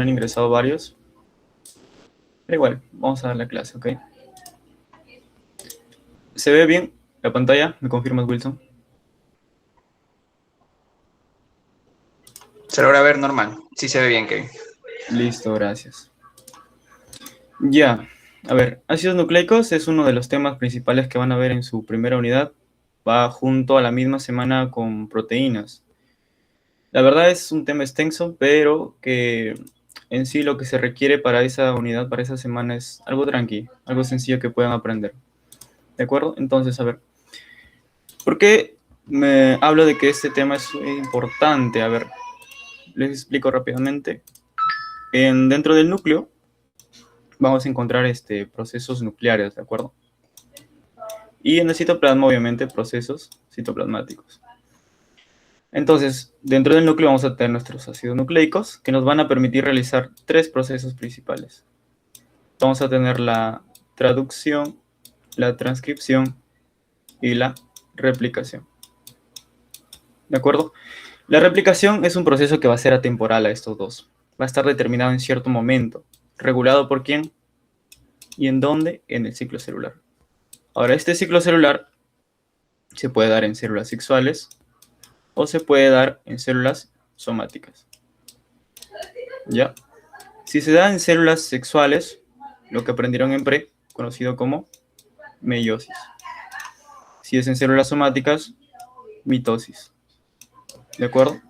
han ingresado varios. Pero igual, vamos a dar la clase, ¿ok? ¿Se ve bien la pantalla? ¿Me confirmas, Wilson? Se logra ver normal. Sí se ve bien, Kevin. Listo, gracias. Ya, a ver, ácidos nucleicos es uno de los temas principales que van a ver en su primera unidad. Va junto a la misma semana con proteínas. La verdad es un tema extenso, pero que en sí lo que se requiere para esa unidad, para esa semana, es algo tranqui, algo sencillo que puedan aprender. ¿De acuerdo? Entonces, a ver, ¿por qué me hablo de que este tema es importante? A ver, les explico rápidamente. Dentro del núcleo vamos a encontrar procesos nucleares, ¿de acuerdo? Y en el citoplasma, obviamente, procesos citoplasmáticos. Entonces, dentro del núcleo vamos a tener nuestros ácidos nucleicos que nos van a permitir realizar tres procesos principales. Vamos a tener la traducción, la transcripción y la replicación. ¿De acuerdo? La replicación es un proceso que va a ser atemporal a estos dos. Va a estar determinado en cierto momento. ¿Regulado por quién? ¿Y en dónde? En el ciclo celular. Ahora, este ciclo celular se puede dar en células sexuales o se puede dar en células somáticas. ¿Ya? Si se da en células sexuales, lo que aprendieron en pre, conocido como meiosis. Si es en células somáticas, mitosis. ¿De acuerdo?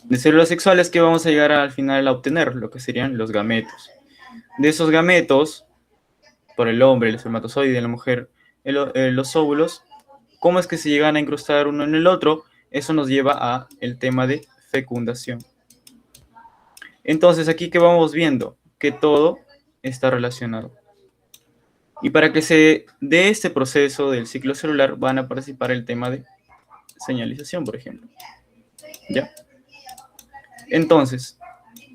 De células sexuales, ¿qué vamos a llegar al final a obtener? Lo que serían los gametos. De esos gametos, por el hombre, el espermatozoide, de la mujer, los óvulos, ¿cómo es que se llegan a incrustar uno en el otro? Eso nos lleva a el tema de fecundación. Entonces, aquí que vamos viendo que todo está relacionado. Y para que se dé este proceso del ciclo celular, van a participar el tema de señalización, por ejemplo. ¿Ya? Entonces,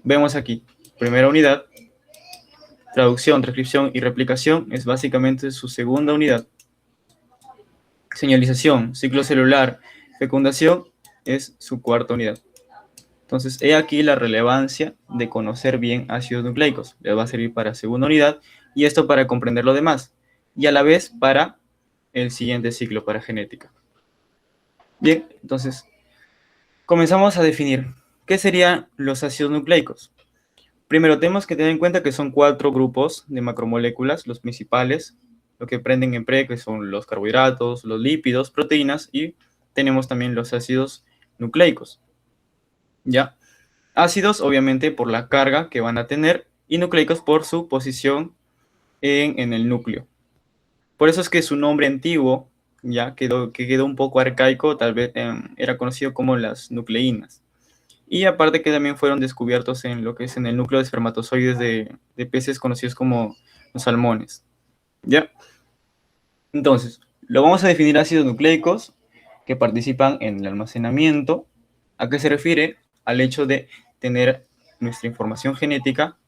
vemos aquí, primera unidad, traducción, transcripción y replicación es básicamente su segunda unidad. Señalización, ciclo celular, fecundación es su cuarta unidad. Entonces, he aquí la relevancia de conocer bien ácidos nucleicos. Les va a servir para segunda unidad y esto para comprender lo demás. Y a la vez para el siguiente ciclo, para genética. Bien, entonces, comenzamos a definir qué serían los ácidos nucleicos. Primero, tenemos que tener en cuenta que son 4 grupos de macromoléculas, los principales, lo que prenden en pre, que son los carbohidratos, los lípidos, proteínas, y tenemos también los ácidos nucleicos. ¿Ya? Ácidos, obviamente, por la carga que van a tener, y nucleicos por su posición en el núcleo. Por eso es que su nombre antiguo ya quedó un poco arcaico, tal vez era conocido como las nucleínas. Y aparte que también fueron descubiertos en lo que es en el núcleo de espermatozoides de peces conocidos como los salmones. ¿Ya? Entonces, lo vamos a definir ácidos nucleicos que participan en el almacenamiento. ¿A qué se refiere? Al hecho de tener nuestra información genética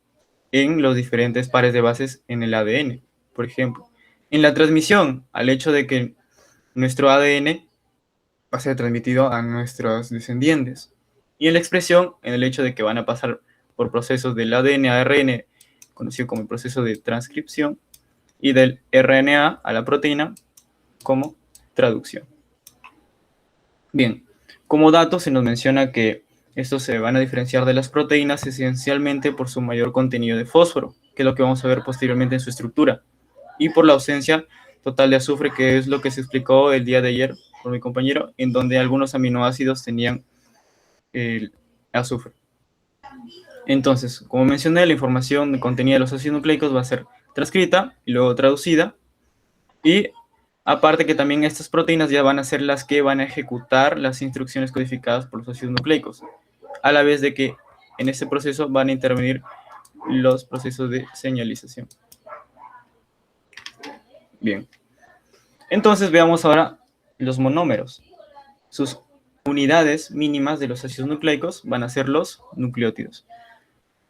en los diferentes pares de bases en el ADN, por ejemplo. En la transmisión, al hecho de que nuestro ADN va a ser transmitido a nuestros descendientes. Y en la expresión, en el hecho de que van a pasar por procesos del ADN a ARN, conocido como el proceso de transcripción, y del RNA a la proteína como traducción. Bien, como dato se nos menciona que estos se van a diferenciar de las proteínas esencialmente por su mayor contenido de fósforo, que es lo que vamos a ver posteriormente en su estructura, y por la ausencia total de azufre, que es lo que se explicó el día de ayer por mi compañero, en donde algunos aminoácidos tenían el azufre. Entonces, como mencioné, la información contenida de los ácidos nucleicos va a ser transcrita y luego traducida, y aparte que también estas proteínas ya van a ser las que van a ejecutar las instrucciones codificadas por los ácidos nucleicos, a la vez de que en este proceso van a intervenir los procesos de señalización. Bien. Entonces veamos ahora los monómeros. Sus unidades mínimas de los ácidos nucleicos van a ser los nucleótidos.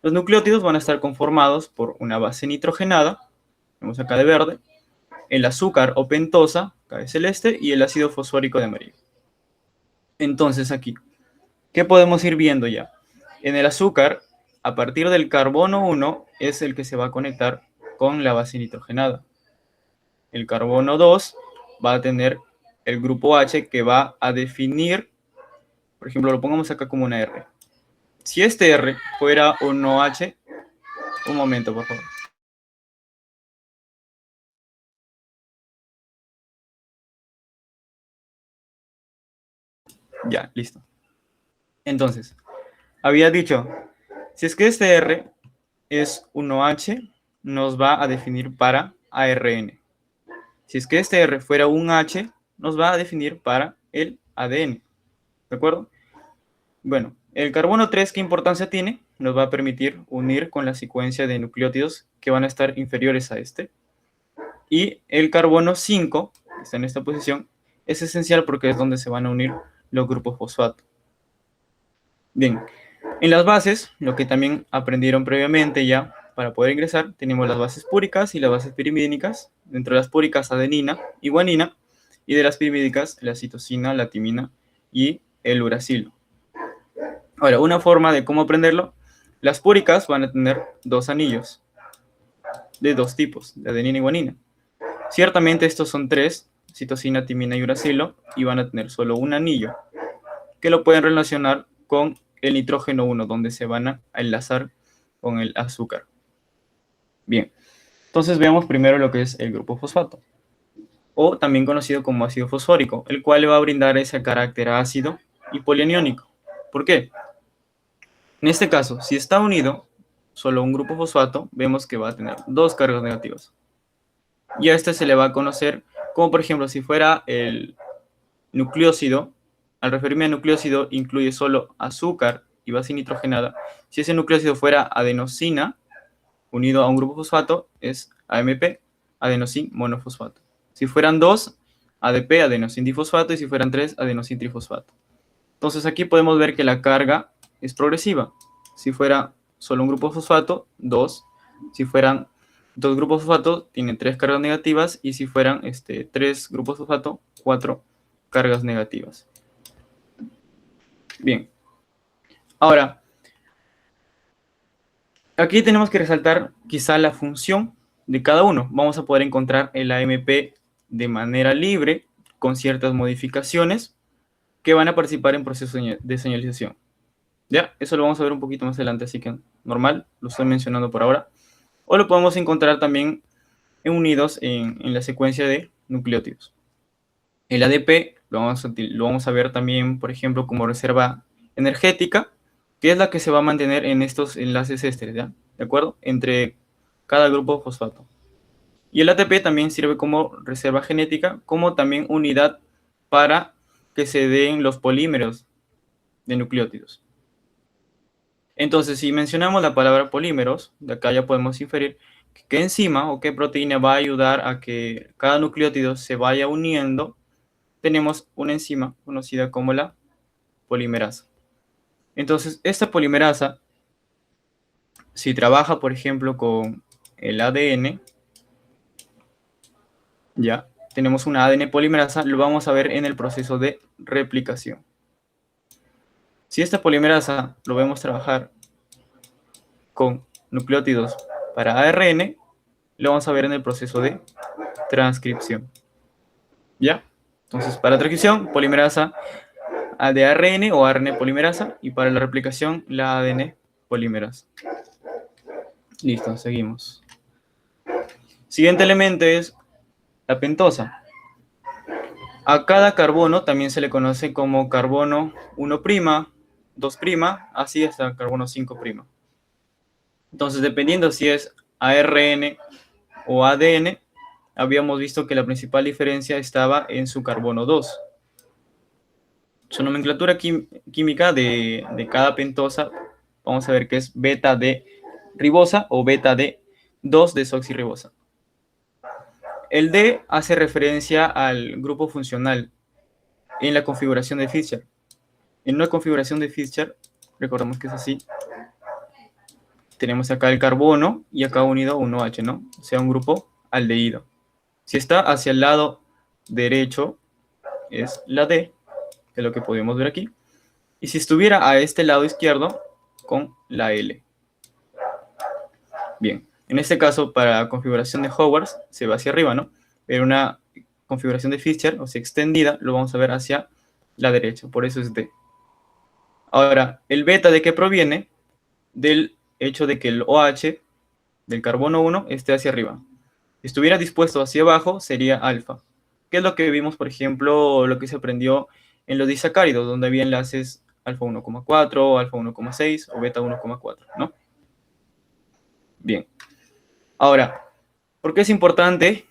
Los nucleótidos van a estar conformados por una base nitrogenada, vemos acá de verde, el azúcar o pentosa, acá de celeste, y el ácido fosfórico de amarillo. Entonces aquí, ¿qué podemos ir viendo ya? En el azúcar a partir del carbono 1 es el que se va a conectar con la base nitrogenada. El carbono 2 va a tener el grupo H que va a definir, por ejemplo, lo pongamos acá como una R. Si este R fuera un OH, un momento, por favor. Ya, listo. Entonces, había dicho, si es que este R es un OH, nos va a definir para ARN. Si es que este R fuera un H, nos va a definir para el ADN. ¿De acuerdo? Bueno, el carbono 3, ¿qué importancia tiene? Nos va a permitir unir con la secuencia de nucleótidos que van a estar inferiores a este. Y el carbono 5, que está en esta posición, es esencial porque es donde se van a unir los grupos fosfato. Bien, en las bases, lo que también aprendieron previamente ya para poder ingresar, tenemos las bases púricas y las bases pirimídicas. Dentro de las púricas, adenina y guanina, y de las pirimídicas, la citosina, la timina y el uracilo. Ahora, una forma de cómo aprenderlo, las púricas van a tener dos anillos de dos tipos, de adenina y guanina. Ciertamente estos son tres, citosina, timina y uracilo, y van a tener solo un anillo, que lo pueden relacionar con el nitrógeno 1, donde se van a enlazar con el azúcar. Bien, entonces veamos primero lo que es el grupo fosfato, o también conocido como ácido fosfórico, el cual le va a brindar ese carácter ácido y polianiónico. ¿Por qué? En este caso, si está unido solo un grupo fosfato, vemos que va a tener dos cargas negativas. Y a este se le va a conocer como, por ejemplo, si fuera el nucleócido. Al referirme a nucleócido, incluye solo azúcar y base nitrogenada. Si ese nucleócido fuera adenosina, unido a un grupo fosfato, es AMP, adenosin monofosfato. Si fueran dos, ADP, adenosin difosfato, y si fueran tres, adenosin trifosfato. Entonces aquí podemos ver que la carga es progresiva. Si fuera solo un grupo fosfato, 2. Si fueran dos grupos fosfato, tienen 3 cargas negativas. Y si fueran 3 grupos fosfato, 4 cargas negativas. Bien. Ahora, aquí tenemos que resaltar quizá la función de cada uno. Vamos a poder encontrar el AMP de manera libre, con ciertas modificaciones que van a participar en procesos de señalización. Ya, eso lo vamos a ver un poquito más adelante, así que normal, lo estoy mencionando por ahora. O lo podemos encontrar también unidos en la secuencia de nucleótidos. El ADP lo vamos a ver también, por ejemplo, como reserva energética, que es la que se va a mantener en estos enlaces ésteres, ¿ya? ¿De acuerdo? Entre cada grupo fosfato. Y el ATP también sirve como reserva genética, como también unidad para que se den los polímeros de nucleótidos. Entonces, si mencionamos la palabra polímeros, de acá ya podemos inferir qué enzima o qué proteína va a ayudar a que cada nucleótido se vaya uniendo. Tenemos una enzima conocida como la polimerasa. Entonces, esta polimerasa, si trabaja, por ejemplo, con el ADN, ya tenemos una ADN polimerasa, lo vamos a ver en el proceso de replicación. Si esta polimerasa lo vemos trabajar con nucleótidos para ARN, lo vamos a ver en el proceso de transcripción. ¿Ya? Entonces, para transcripción, polimerasa de ARN o ARN polimerasa, y para la replicación, la ADN polimerasa. Listo, seguimos. Siguiente elemento es la pentosa. A cada carbono también se le conoce como carbono 1', 2', así hasta carbono 5'. Entonces, dependiendo si es ARN o ADN, habíamos visto que la principal diferencia estaba en su carbono 2. Su nomenclatura química de cada pentosa, vamos a ver que es beta D ribosa o beta D 2-desoxirribosa. El D hace referencia al grupo funcional en la configuración de Fischer. En una configuración de Fischer, recordemos que es así, tenemos acá el carbono y acá unido un OH, ¿no? O sea, un grupo aldehído. Si está hacia el lado derecho, es la D, que es lo que podemos ver aquí. Y si estuviera a este lado izquierdo, con la L. Bien, en este caso, para la configuración de Howard se va hacia arriba, ¿no? Pero una configuración de Fischer, o sea, extendida, lo vamos a ver hacia la derecha, por eso es D. Ahora, ¿el beta de qué proviene? Del hecho de que el OH del carbono 1 esté hacia arriba. Si estuviera dispuesto hacia abajo, sería alfa. ¿Qué es lo que vimos, por ejemplo, lo que se aprendió en los disacáridos, donde había enlaces alfa 1,4, alfa 1,6 o beta 1,4, ¿no? Bien. Ahora, ¿por qué es importante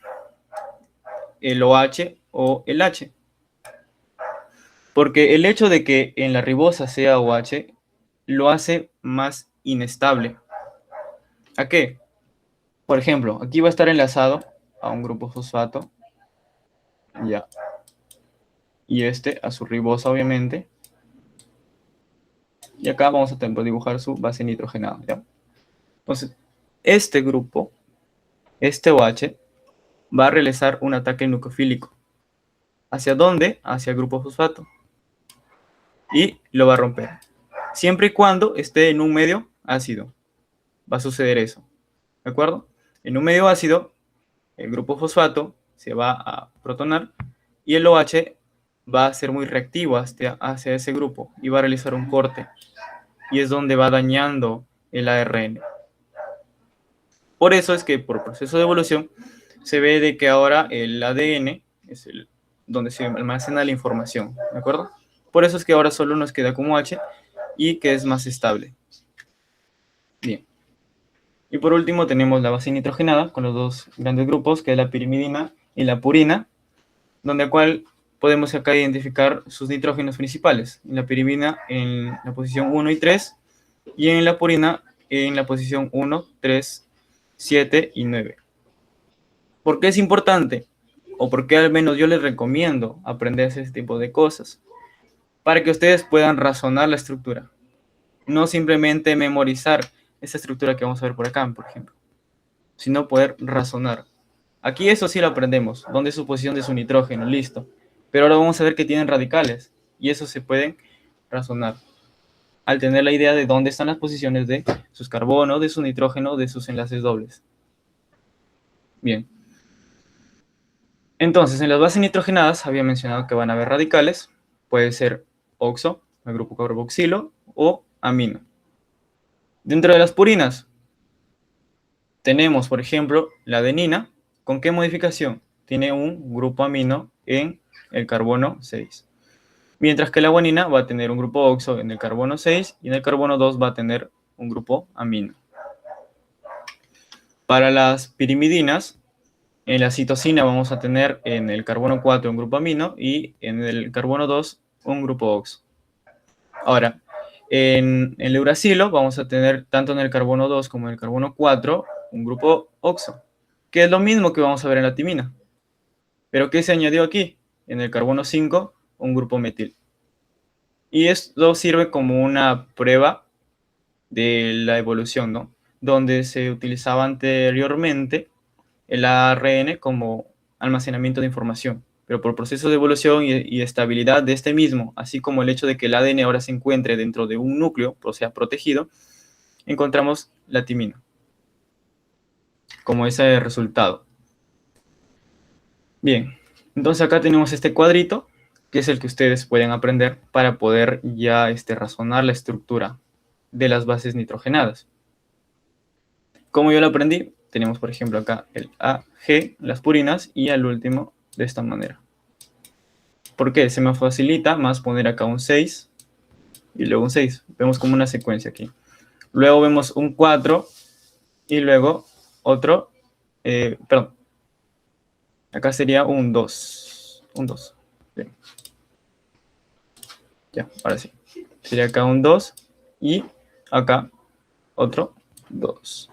el OH o el H? Porque el hecho de que en la ribosa sea OH lo hace más inestable. ¿A qué? Por ejemplo, aquí va a estar enlazado a un grupo fosfato, ya, y este a su ribosa, obviamente. Y acá vamos a dibujar su base nitrogenada, ¿ya? Entonces, este grupo, este OH, va a realizar un ataque nucleofílico. ¿Hacia dónde? Hacia el grupo fosfato. Y lo va a romper. Siempre y cuando esté en un medio ácido, va a suceder eso. ¿De acuerdo? En un medio ácido, el grupo fosfato se va a protonar y el OH va a ser muy reactivo hacia ese grupo y va a realizar un corte. Y es donde va dañando el ARN. Por eso es que por proceso de evolución se ve de que ahora el ADN es donde se almacena la información, ¿de acuerdo? Por eso es que ahora solo nos queda como H y que es más estable. Bien. Y por último tenemos la base nitrogenada con los dos grandes grupos, que es la pirimidina y la purina, donde cual podemos acá identificar sus nitrógenos principales. En la pirimidina en la posición 1 y 3, y en la purina en la posición 1, 3, 7 y 9. ¿Por qué es importante? O por qué al menos yo les recomiendo aprender ese tipo de cosas. Para que ustedes puedan razonar la estructura. No simplemente memorizar esta estructura que vamos a ver por acá, por ejemplo. Sino poder razonar. Aquí eso sí lo aprendemos. ¿Dónde es su posición de su nitrógeno? Listo. Pero ahora vamos a ver que tienen radicales. Y eso se puede razonar. Al tener la idea de dónde están las posiciones de sus carbonos, de su nitrógeno, de sus enlaces dobles. Bien. Entonces, en las bases nitrogenadas había mencionado que van a haber radicales. Puede ser oxo, el grupo carboxilo, o amino. Dentro de las purinas, tenemos, por ejemplo, la adenina. ¿Con qué modificación? Tiene un grupo amino en el carbono 6. Mientras que la guanina va a tener un grupo oxo en el carbono 6 y en el carbono 2 va a tener un grupo amino. Para las pirimidinas, en la citosina vamos a tener en el carbono 4 un grupo amino y en el carbono 2 un grupo oxo. Ahora, en el uracilo vamos a tener tanto en el carbono 2 como en el carbono 4 un grupo oxo, que es lo mismo que vamos a ver en la timina. ¿Pero qué se añadió aquí? En el carbono 5 un grupo metil. Y esto sirve como una prueba de la evolución, ¿no? Donde se utilizaba anteriormente el ARN como almacenamiento de información, pero por proceso de evolución y estabilidad de este mismo, así como el hecho de que el ADN ahora se encuentre dentro de un núcleo, o sea, protegido, encontramos la timina como ese resultado. Bien, entonces acá tenemos este cuadrito, que es el que ustedes pueden aprender para poder ya razonar la estructura de las bases nitrogenadas. Como yo lo aprendí, tenemos por ejemplo acá el AG, las purinas, y al último de esta manera. ¿Por qué? Se me facilita más poner acá un 6 y luego un 6. Vemos como una secuencia aquí. Luego vemos un 4 y luego otro, perdón. Acá sería un 2. Un 2. Bien. Ya, ahora sí. Sería acá un 2 y acá otro 2.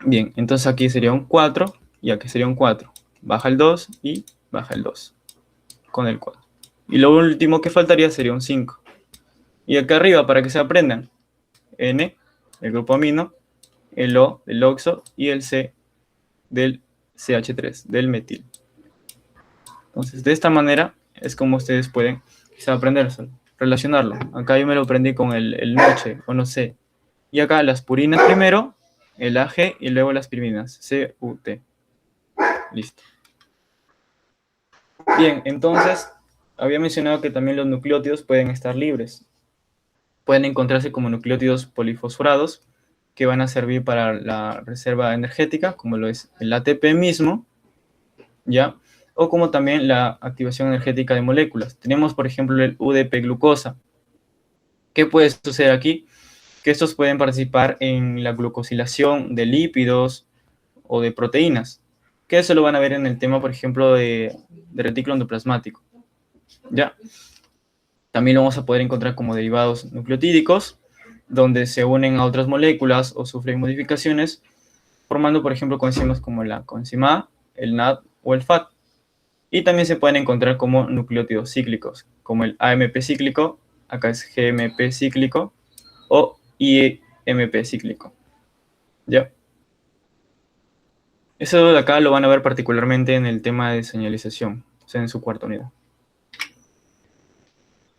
Bien, entonces aquí sería un 4 y aquí sería un 4. Baja el 2 y baja el 2 con el 4. Y lo último que faltaría sería un 5. Y acá arriba, para que se aprendan, N, el grupo amino, el O del oxo y el C del CH3, del metil. Entonces, de esta manera es como ustedes pueden quizá aprenderlo, relacionarlo. Acá yo me lo aprendí con el noche o no sé. Y acá las purinas primero el AG y luego las piridinas, CUT. Listo. Bien, entonces, había mencionado que también los nucleótidos pueden estar libres. Pueden encontrarse como nucleótidos polifosforados que van a servir para la reserva energética, como lo es el ATP mismo, ¿ya? O como también la activación energética de moléculas. Tenemos, por ejemplo, el UDP-glucosa. ¿Qué puede suceder aquí? Que estos pueden participar en la glucosilación de lípidos o de proteínas, que eso lo van a ver en el tema, por ejemplo, de retículo endoplasmático, ¿ya? También lo vamos a poder encontrar como derivados nucleotídicos, donde se unen a otras moléculas o sufren modificaciones, formando, por ejemplo, coenzimas como la coenzima A, el NAD o el FAT. Y también se pueden encontrar como nucleótidos cíclicos, como el AMP cíclico, acá es GMP cíclico, o IMP cíclico. ¿Ya? Eso de acá lo van a ver particularmente en el tema de señalización, o sea, en su cuarta unidad.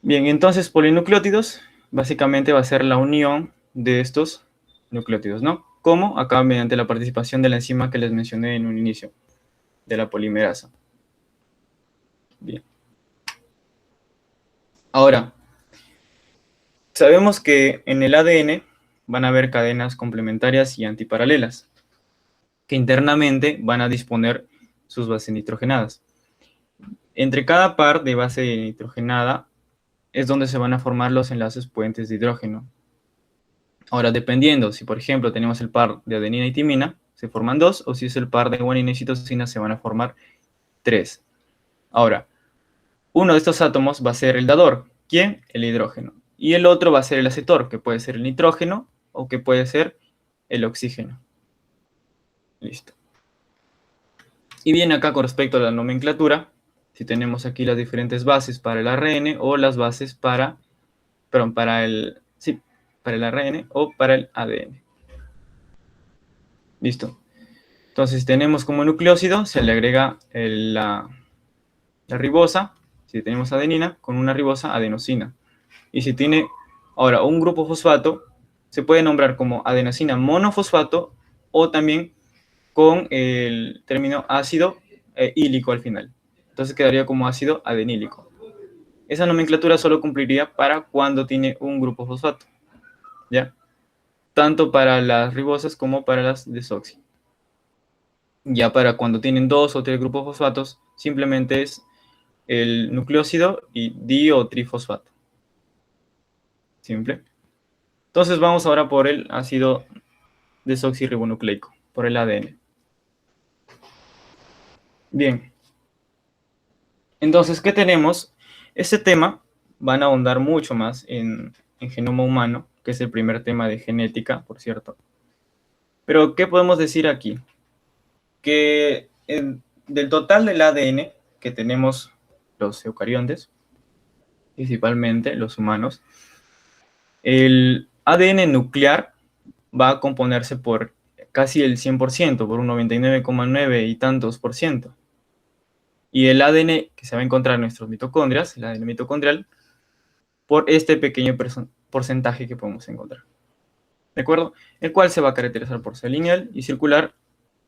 Bien, entonces polinucleótidos básicamente va a ser la unión de estos nucleótidos, ¿no? ¿Cómo? Acá mediante la participación de la enzima que les mencioné en un inicio, de la polimerasa. Bien. Ahora, sabemos que en el ADN van a haber cadenas complementarias y antiparalelas, que internamente van a disponer sus bases nitrogenadas. Entre cada par de base nitrogenada es donde se van a formar los enlaces puentes de hidrógeno. Ahora, dependiendo, si por ejemplo tenemos el par de adenina y timina, se forman 2, o si es el par de guanina y citosina, se van a formar 3. Ahora, uno de estos átomos va a ser el dador. ¿Quién? El hidrógeno. Y el otro va a ser el acetor, que puede ser el nitrógeno o que puede ser el oxígeno. Listo. Y bien, acá con respecto a la nomenclatura, si tenemos aquí las diferentes bases para el ARN o las bases para el ARN o para el ADN. Listo. Entonces tenemos como nucleósido, se le agrega la ribosa, si tenemos adenina, con una ribosa adenosina. Y si tiene ahora un grupo fosfato, se puede nombrar como adenosina monofosfato o también con el término ácido hílico al final. Entonces quedaría como ácido adenílico. Esa nomenclatura solo cumpliría para cuando tiene un grupo fosfato, ¿ya? Tanto para las ribosas como para las desoxi. Ya para cuando tienen 2 o 3 grupos fosfatos, simplemente es el nucleósido y di o trifosfato. Simple. Entonces vamos ahora por el ácido desoxirribonucleico, por el ADN. Bien. Entonces, ¿qué tenemos? Este tema van a ahondar mucho más en genoma humano, que es el primer tema de genética, por cierto. Pero, ¿qué podemos decir aquí? Que del total del ADN que tenemos los eucariontes, principalmente los humanos, el ADN nuclear va a componerse por casi el 100%, por un 99,9 y tantos por ciento. Y el ADN que se va a encontrar en nuestras mitocondrias, el ADN mitocondrial, por este pequeño porcentaje que podemos encontrar. ¿De acuerdo? El cual se va a caracterizar por ser lineal y circular,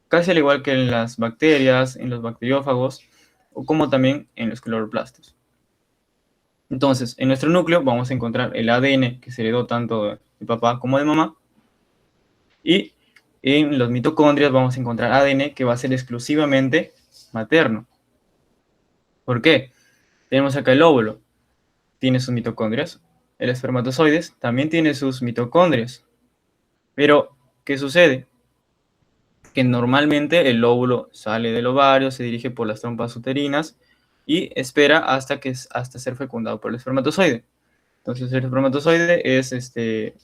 casi al igual que en las bacterias, en los bacteriófagos, o como también en los cloroplastos. Entonces, en nuestro núcleo vamos a encontrar el ADN que se heredó tanto de papá como de mamá, y en las mitocondrias vamos a encontrar ADN que va a ser exclusivamente materno. ¿Por qué? Tenemos acá el óvulo, tiene sus mitocondrias, el espermatozoide también tiene sus mitocondrias, pero ¿qué sucede? Que normalmente el óvulo sale del ovario, se dirige por las trompas uterinas y espera hasta ser fecundado por el espermatozoide. Entonces el espermatozoide es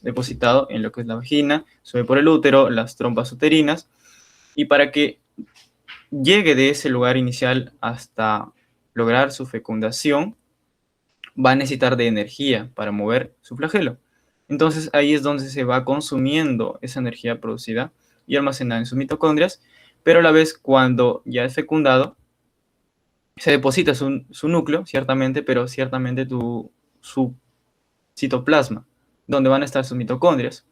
depositado en lo que es la vagina, sube por el útero, las trompas uterinas, y para que llegue de ese lugar inicial hasta lograr su fecundación, va a necesitar de energía para mover su flagelo. Entonces ahí es donde se va consumiendo esa energía producida y almacenada en sus mitocondrias, pero a la vez cuando ya es fecundado, se deposita su núcleo, ciertamente, pero ciertamente su citoplasma, donde van a estar sus mitocondrias,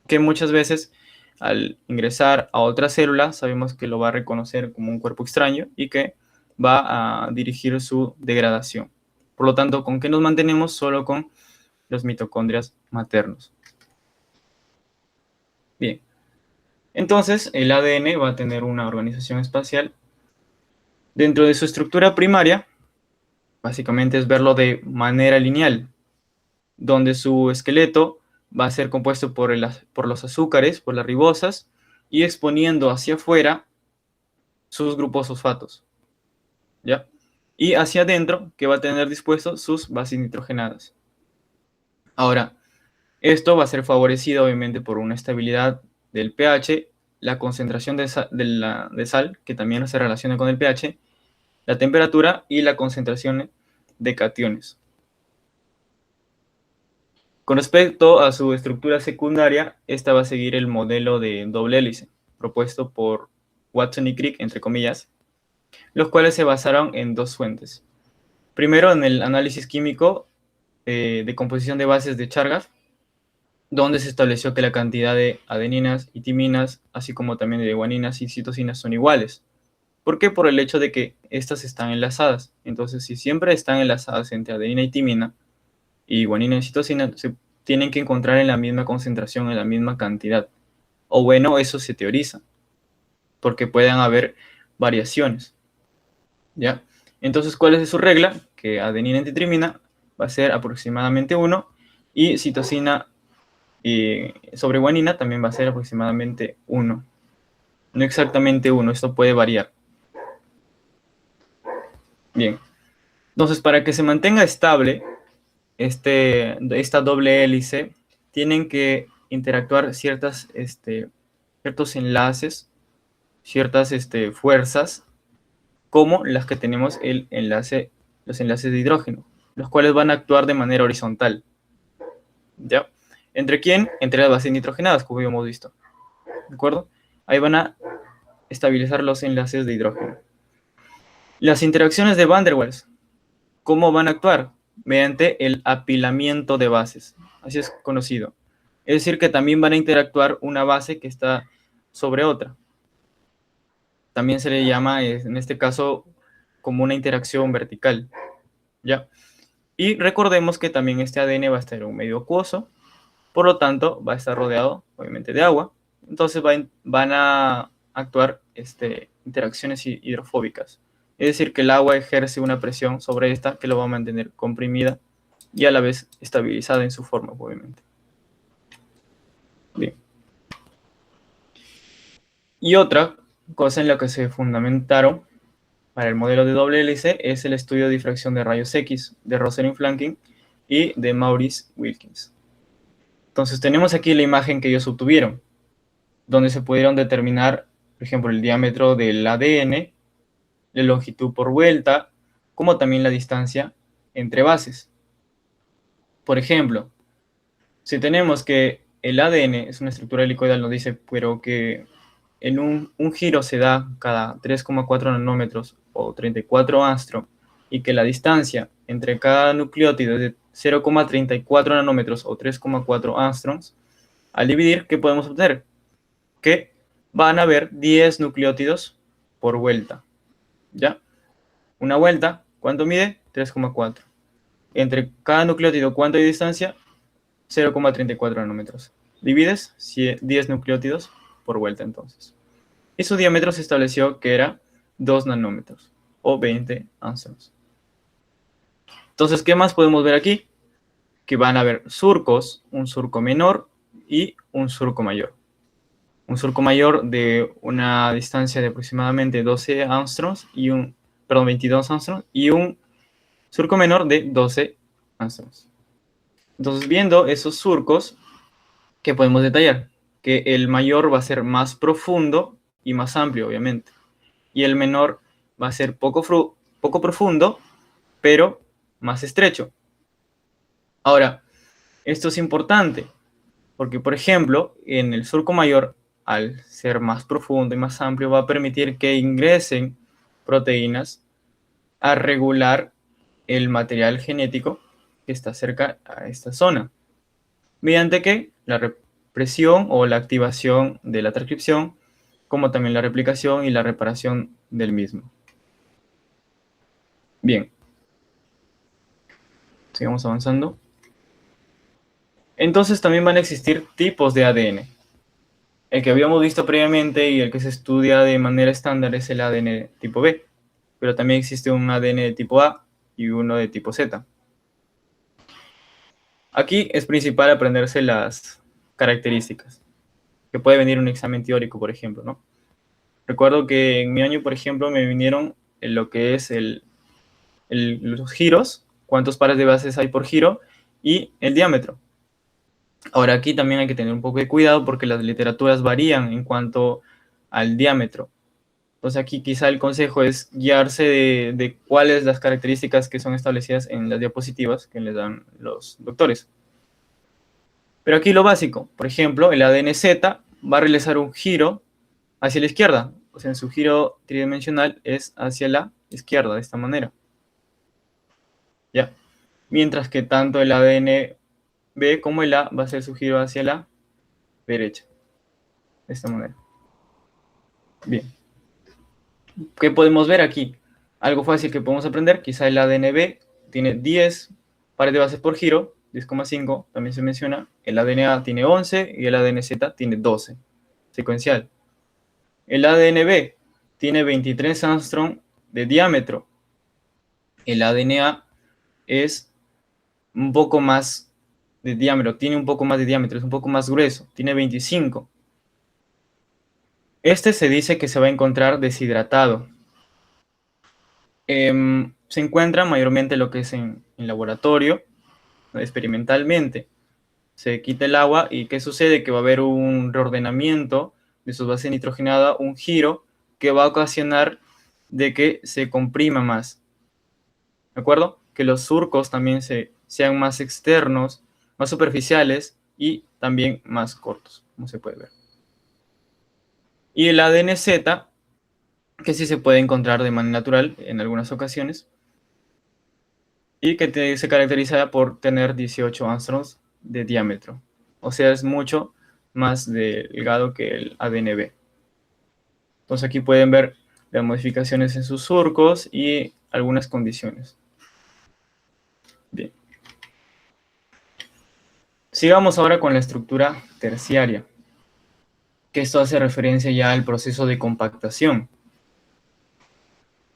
que muchas veces al ingresar a otra célula, sabemos que lo va a reconocer como un cuerpo extraño y que va a dirigir su degradación. Por lo tanto, ¿con qué nos mantenemos? Solo con los mitocondrias maternos. Bien. Entonces, el ADN va a tener una organización espacial. Dentro de su estructura primaria, básicamente es verlo de manera lineal, donde su esqueleto va a ser compuesto por los azúcares, por las ribosas, y exponiendo hacia afuera sus grupos fosfatos, ¿ya? Y hacia adentro, que va a tener dispuestos sus bases nitrogenadas. Ahora, esto va a ser favorecido obviamente por una estabilidad del pH, la concentración de sal, que también se relaciona con el pH, la temperatura y la concentración de cationes. Con respecto a su estructura secundaria, esta va a seguir el modelo de doble hélice, propuesto por Watson y Crick, entre comillas, los cuales se basaron en dos fuentes. Primero, en el análisis químico de composición de bases de Chargaff, donde se estableció que la cantidad de adeninas y timinas, así como también de guaninas y citosinas, son iguales. ¿Por qué? Por el hecho de que estas están enlazadas. Entonces, si siempre están enlazadas entre adenina y timina, y guanina y citosina, se tienen que encontrar en la misma concentración, en la misma cantidad. O bueno, eso se teoriza, porque pueden haber variaciones. ¿Ya? Entonces, ¿cuál es su regla? Que adenina y trimina va a ser aproximadamente 1 y citosina sobre guanina también va a ser aproximadamente 1. No exactamente 1, esto puede variar. Bien. Entonces, para que se mantenga estable esta doble hélice, tienen que interactuar ciertos enlaces, ciertas fuerzas, como las que tenemos los enlaces de hidrógeno, los cuales van a actuar de manera horizontal. ¿Ya? ¿Entre quién? Entre las bases nitrogenadas, como habíamos visto. ¿De acuerdo? Ahí van a estabilizar los enlaces de hidrógeno. Las interacciones de Van der Waals, ¿cómo van a actuar? Mediante el apilamiento de bases. Así es conocido. Es decir, que también van a interactuar una base que está sobre otra. También se le llama, en este caso, como una interacción vertical. ¿Ya? Y recordemos que también este ADN va a estar en un medio acuoso, por lo tanto, va a estar rodeado, obviamente, de agua. Entonces van a actuar interacciones hidrofóbicas. Es decir, que el agua ejerce una presión sobre esta que lo va a mantener comprimida y a la vez estabilizada en su forma, obviamente. Bien. Y otra cosa en la que se fundamentaron para el modelo de doble hélice es el estudio de difracción de rayos X de Rosalind Franklin y de Maurice Wilkins. Entonces tenemos aquí la imagen que ellos obtuvieron, donde se pudieron determinar, por ejemplo, el diámetro del ADN, la longitud por vuelta, como también la distancia entre bases. Por ejemplo, si tenemos que el ADN es una estructura helicoidal, nos dice, pero que en un giro se da cada 3,4 nanómetros o 34 angstrom, y que la distancia entre cada nucleótido es de 0,34 nanómetros o 3,4 angstroms, al dividir, ¿qué podemos obtener? Que van a haber 10 nucleótidos por vuelta. ¿Ya? Una vuelta, ¿cuánto mide? 3,4. Entre cada nucleótido, ¿cuánto hay de distancia? 0,34 nanómetros. Divides 10 nucleótidos por vuelta entonces. Y su diámetro se estableció que era 2 nanómetros o 20 angstroms. Entonces, ¿qué más podemos ver aquí? Que van a haber surcos, un surco menor y un surco mayor. Un surco mayor de una distancia de aproximadamente 12 angstroms y 22 angstroms y un surco menor de 12 angstroms. Entonces, viendo esos surcos, ¿qué podemos detallar? Que el mayor va a ser más profundo y más amplio, obviamente. Y el menor va a ser poco profundo, pero más estrecho. Ahora, esto es importante, porque, por ejemplo, en el surco mayor, al ser más profundo y más amplio, va a permitir que ingresen proteínas a regular el material genético que está cerca a esta zona. ¿Mediante qué? presión o la activación de la transcripción, como también la replicación y la reparación del mismo. Bien, sigamos avanzando. Entonces también van a existir tipos de ADN. El que habíamos visto previamente y el que se estudia de manera estándar es el ADN tipo B, pero también existe un ADN de tipo A y uno de tipo Z. Aquí es principal aprenderse las características, que puede venir un examen teórico, por ejemplo, ¿no? Recuerdo que en mi año, por ejemplo, me vinieron en lo que es los giros, cuántos pares de bases hay por giro, y el diámetro. Ahora, aquí también hay que tener un poco de cuidado porque las literaturas varían en cuanto al diámetro. Entonces aquí quizá el consejo es guiarse de cuáles las características que son establecidas en las diapositivas que les dan los doctores. Pero aquí lo básico, por ejemplo, el ADN Z va a realizar un giro hacia la izquierda. O sea, en su giro tridimensional es hacia la izquierda, de esta manera. ¿Ya? Mientras que tanto el ADN B como el A va a hacer su giro hacia la derecha. De esta manera. Bien. ¿Qué podemos ver aquí? Algo fácil que podemos aprender. Quizá el ADN B tiene 10 pares de bases por giro, 10,5 también se menciona. El ADN A tiene 11 y el ADN Z tiene 12. Secuencial. El ADN B tiene 23 angstrom de diámetro. El ADN A es un poco más de diámetro, tiene un poco más de diámetro, es un poco más grueso, tiene 25. Este se dice que se va a encontrar deshidratado. Se encuentra mayormente lo que es en laboratorio, experimentalmente. Se quita el agua y ¿qué sucede? Que va a haber un reordenamiento de su base nitrogenada, un giro que va a ocasionar de que se comprima más. ¿De acuerdo? Que los surcos también sean más externos, más superficiales y también más cortos, como se puede ver. Y el ADN Z, que sí se puede encontrar de manera natural en algunas ocasiones, y que se caracteriza por tener 18 angstroms de diámetro. O sea, es mucho más delgado que el ADN B. Entonces aquí pueden ver las modificaciones en sus surcos y algunas condiciones. Bien. Sigamos ahora con la estructura terciaria, que esto hace referencia ya al proceso de compactación.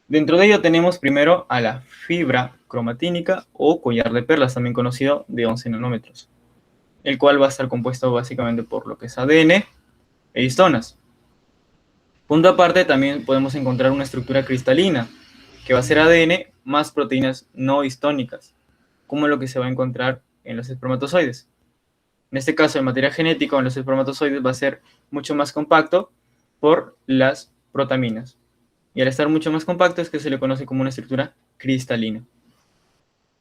Dentro de ello tenemos primero a la fibra cromatínica o collar de perlas, también conocido de 11 nanómetros, el cual va a estar compuesto básicamente por lo que es ADN e histonas. Punto aparte, también podemos encontrar una estructura cristalina, que va a ser ADN más proteínas no histónicas, como lo que se va a encontrar en los espermatozoides. En este caso, el material genético en los espermatozoides va a ser mucho más compacto por las protaminas. Y al estar mucho más compacto es que se le conoce como una estructura cristalina.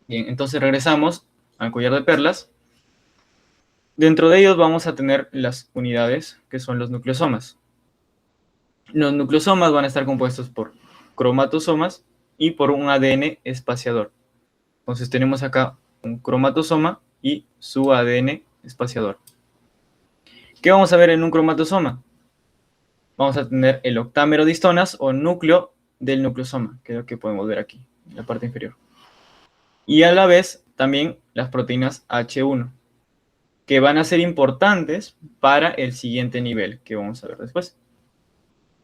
Bien, entonces regresamos al collar de perlas. Dentro de ellos vamos a tener las unidades que son los nucleosomas. Los nucleosomas van a estar compuestos por cromatosomas y por un ADN espaciador. Entonces tenemos acá un cromatosoma y su ADN espaciador. ¿Qué vamos a ver en un cromatosoma? Vamos a tener el octámero de histonas o núcleo del nucleosoma, que es lo que podemos ver aquí, en la parte inferior. Y a la vez también las proteínas H1, que van a ser importantes para el siguiente nivel, que vamos a ver después.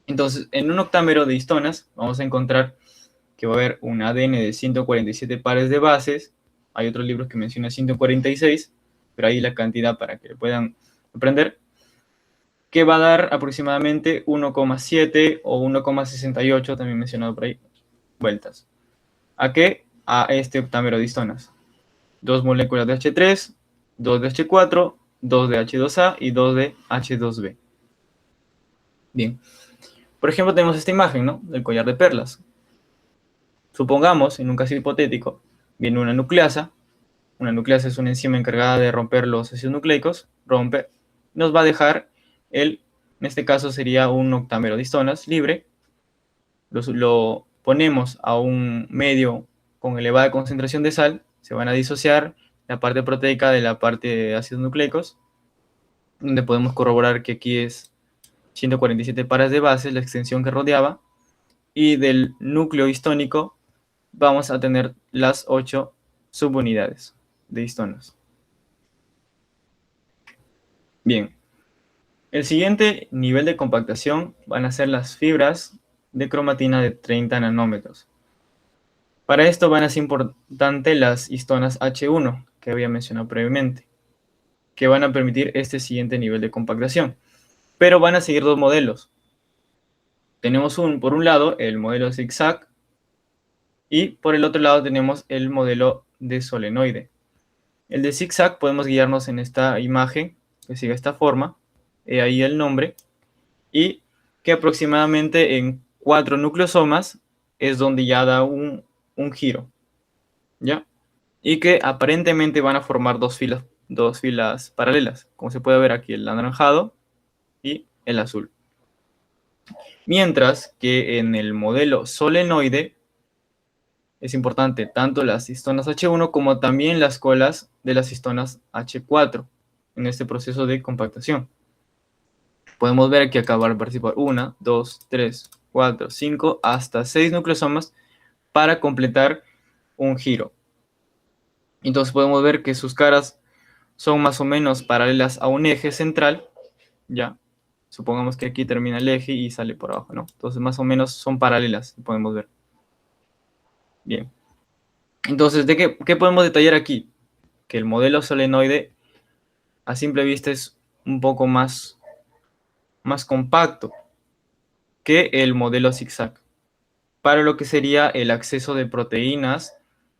Entonces, en un octámero de histonas vamos a encontrar que va a haber un ADN de 147 pares de bases. Hay otros libros que mencionan 146, pero ahí la cantidad para que puedan aprender, que va a dar aproximadamente 1,7 o 1,68, también mencionado por ahí, vueltas. ¿A qué? A este octámero de histonas. 2 moléculas de H3, 2 de H4, 2 de H2A y 2 de H2B. Bien. Por ejemplo, tenemos esta imagen, ¿no? Del collar de perlas. Supongamos, en un caso hipotético, viene una nucleasa. Una nucleasa es una enzima encargada de romper los ácidos nucleicos. Rompe, nos va a dejar en este caso sería un octámero de histonas libre. Lo ponemos a un medio con elevada concentración de sal. Se van a disociar la parte proteica de la parte de ácidos nucleicos. donde podemos corroborar que aquí es 147 pares de bases, la extensión que rodeaba, y del núcleo histónico vamos a tener las 8 subunidades de histonas. Bien, el siguiente nivel de compactación van a ser las fibras de cromatina de 30 nanómetros. Para esto van a ser importantes las histonas H1, que había mencionado previamente, que van a permitir este siguiente nivel de compactación. Pero van a seguir dos modelos. Tenemos por un lado el modelo zigzag y por el otro lado tenemos el modelo de solenoide. El de zigzag podemos guiarnos en esta imagen que sigue esta forma, ahí el nombre, y que aproximadamente en 4 nucleosomas es donde ya da un giro, ¿ya? Y que aparentemente van a formar dos filas paralelas, como se puede ver aquí el anaranjado y el azul. Mientras que en el modelo solenoide es importante tanto las histonas H1 como también las colas de las histonas H4 en este proceso de compactación. Podemos ver que acá van a participar 1, 2, 3, 4, 5, hasta 6 nucleosomas para completar un giro. Entonces podemos ver que sus caras son más o menos paralelas a un eje central, ¿ya? Supongamos que aquí termina el eje y sale por abajo, ¿no? Entonces más o menos son paralelas, podemos ver. Bien. Entonces, ¿qué podemos detallar aquí? Que el modelo solenoide a simple vista es un poco más compacto que el modelo zigzag para lo que sería el acceso de proteínas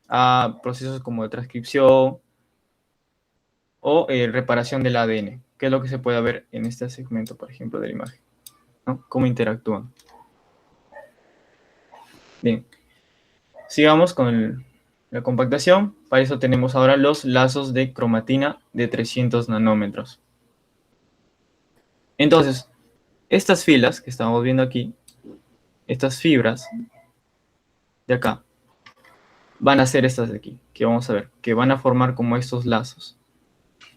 a procesos como de transcripción o reparación del ADN, que es lo que se puede ver en este segmento, por ejemplo, de la imagen, ¿no? Cómo interactúan. Bien, sigamos con la compactación. Para eso tenemos ahora los lazos de cromatina de 300 nanómetros. Entonces, estas filas que estamos viendo aquí, estas fibras de acá, van a ser estas de aquí, que vamos a ver, que van a formar como estos lazos,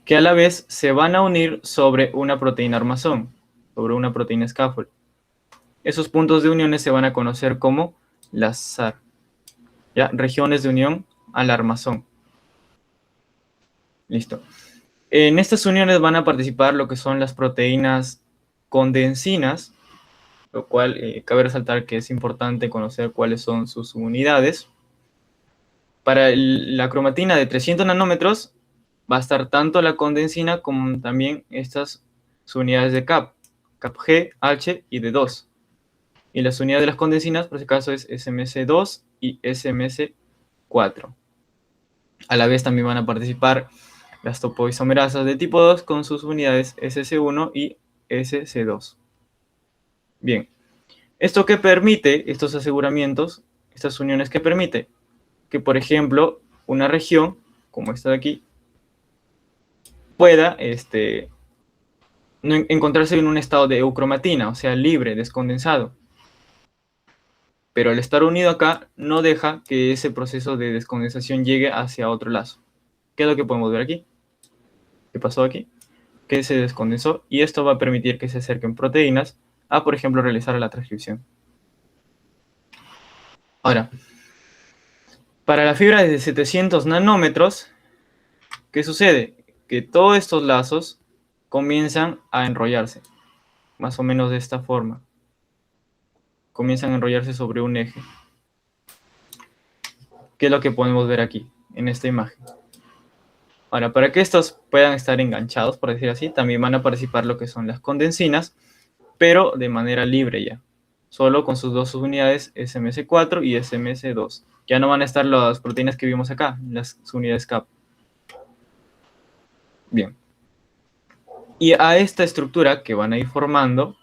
que a la vez se van a unir sobre una proteína armazón, sobre una proteína scaffold. Esos puntos de uniones se van a conocer como las SAR, ¿ya? Regiones de unión al armazón. Listo. En estas uniones van a participar lo que son las proteínas condensinas, lo cual cabe resaltar que es importante conocer cuáles son sus unidades. Para la cromatina de 300 nanómetros va a estar tanto la condensina como también estas unidades de CAP G, H y D2. Y las unidades de las condensinas, por ese caso, es SMS2 y SMS4. A la vez también van a participar las topoisomerasas de tipo 2 con sus unidades SS1 y SC2. Bien, ¿esto qué permite? Estos aseguramientos, estas uniones, ¿qué permite? Que, por ejemplo, una región, como esta de aquí, pueda encontrarse en un estado de eucromatina, o sea, libre, descondensado. Pero al estar unido acá, no deja que ese proceso de descondensación llegue hacia otro lazo. ¿Qué es lo que podemos ver aquí? ¿Qué pasó aquí? Que se descondensó y esto va a permitir que se acerquen proteínas a, por ejemplo, realizar la transcripción. Ahora, para la fibra de 700 nanómetros, ¿qué sucede? Que todos estos lazos comienzan a enrollarse, más o menos de esta forma. Comienzan a enrollarse sobre un eje. ¿Qué es lo que podemos ver aquí, en esta imagen? Ahora, para que estos puedan estar enganchados, por decir así, también van a participar lo que son las condensinas, pero de manera libre ya. Solo con sus dos subunidades SMS4 y SMS2. Ya no van a estar las proteínas que vimos acá, las unidades CAP. Bien. Y a esta estructura que van a ir formando,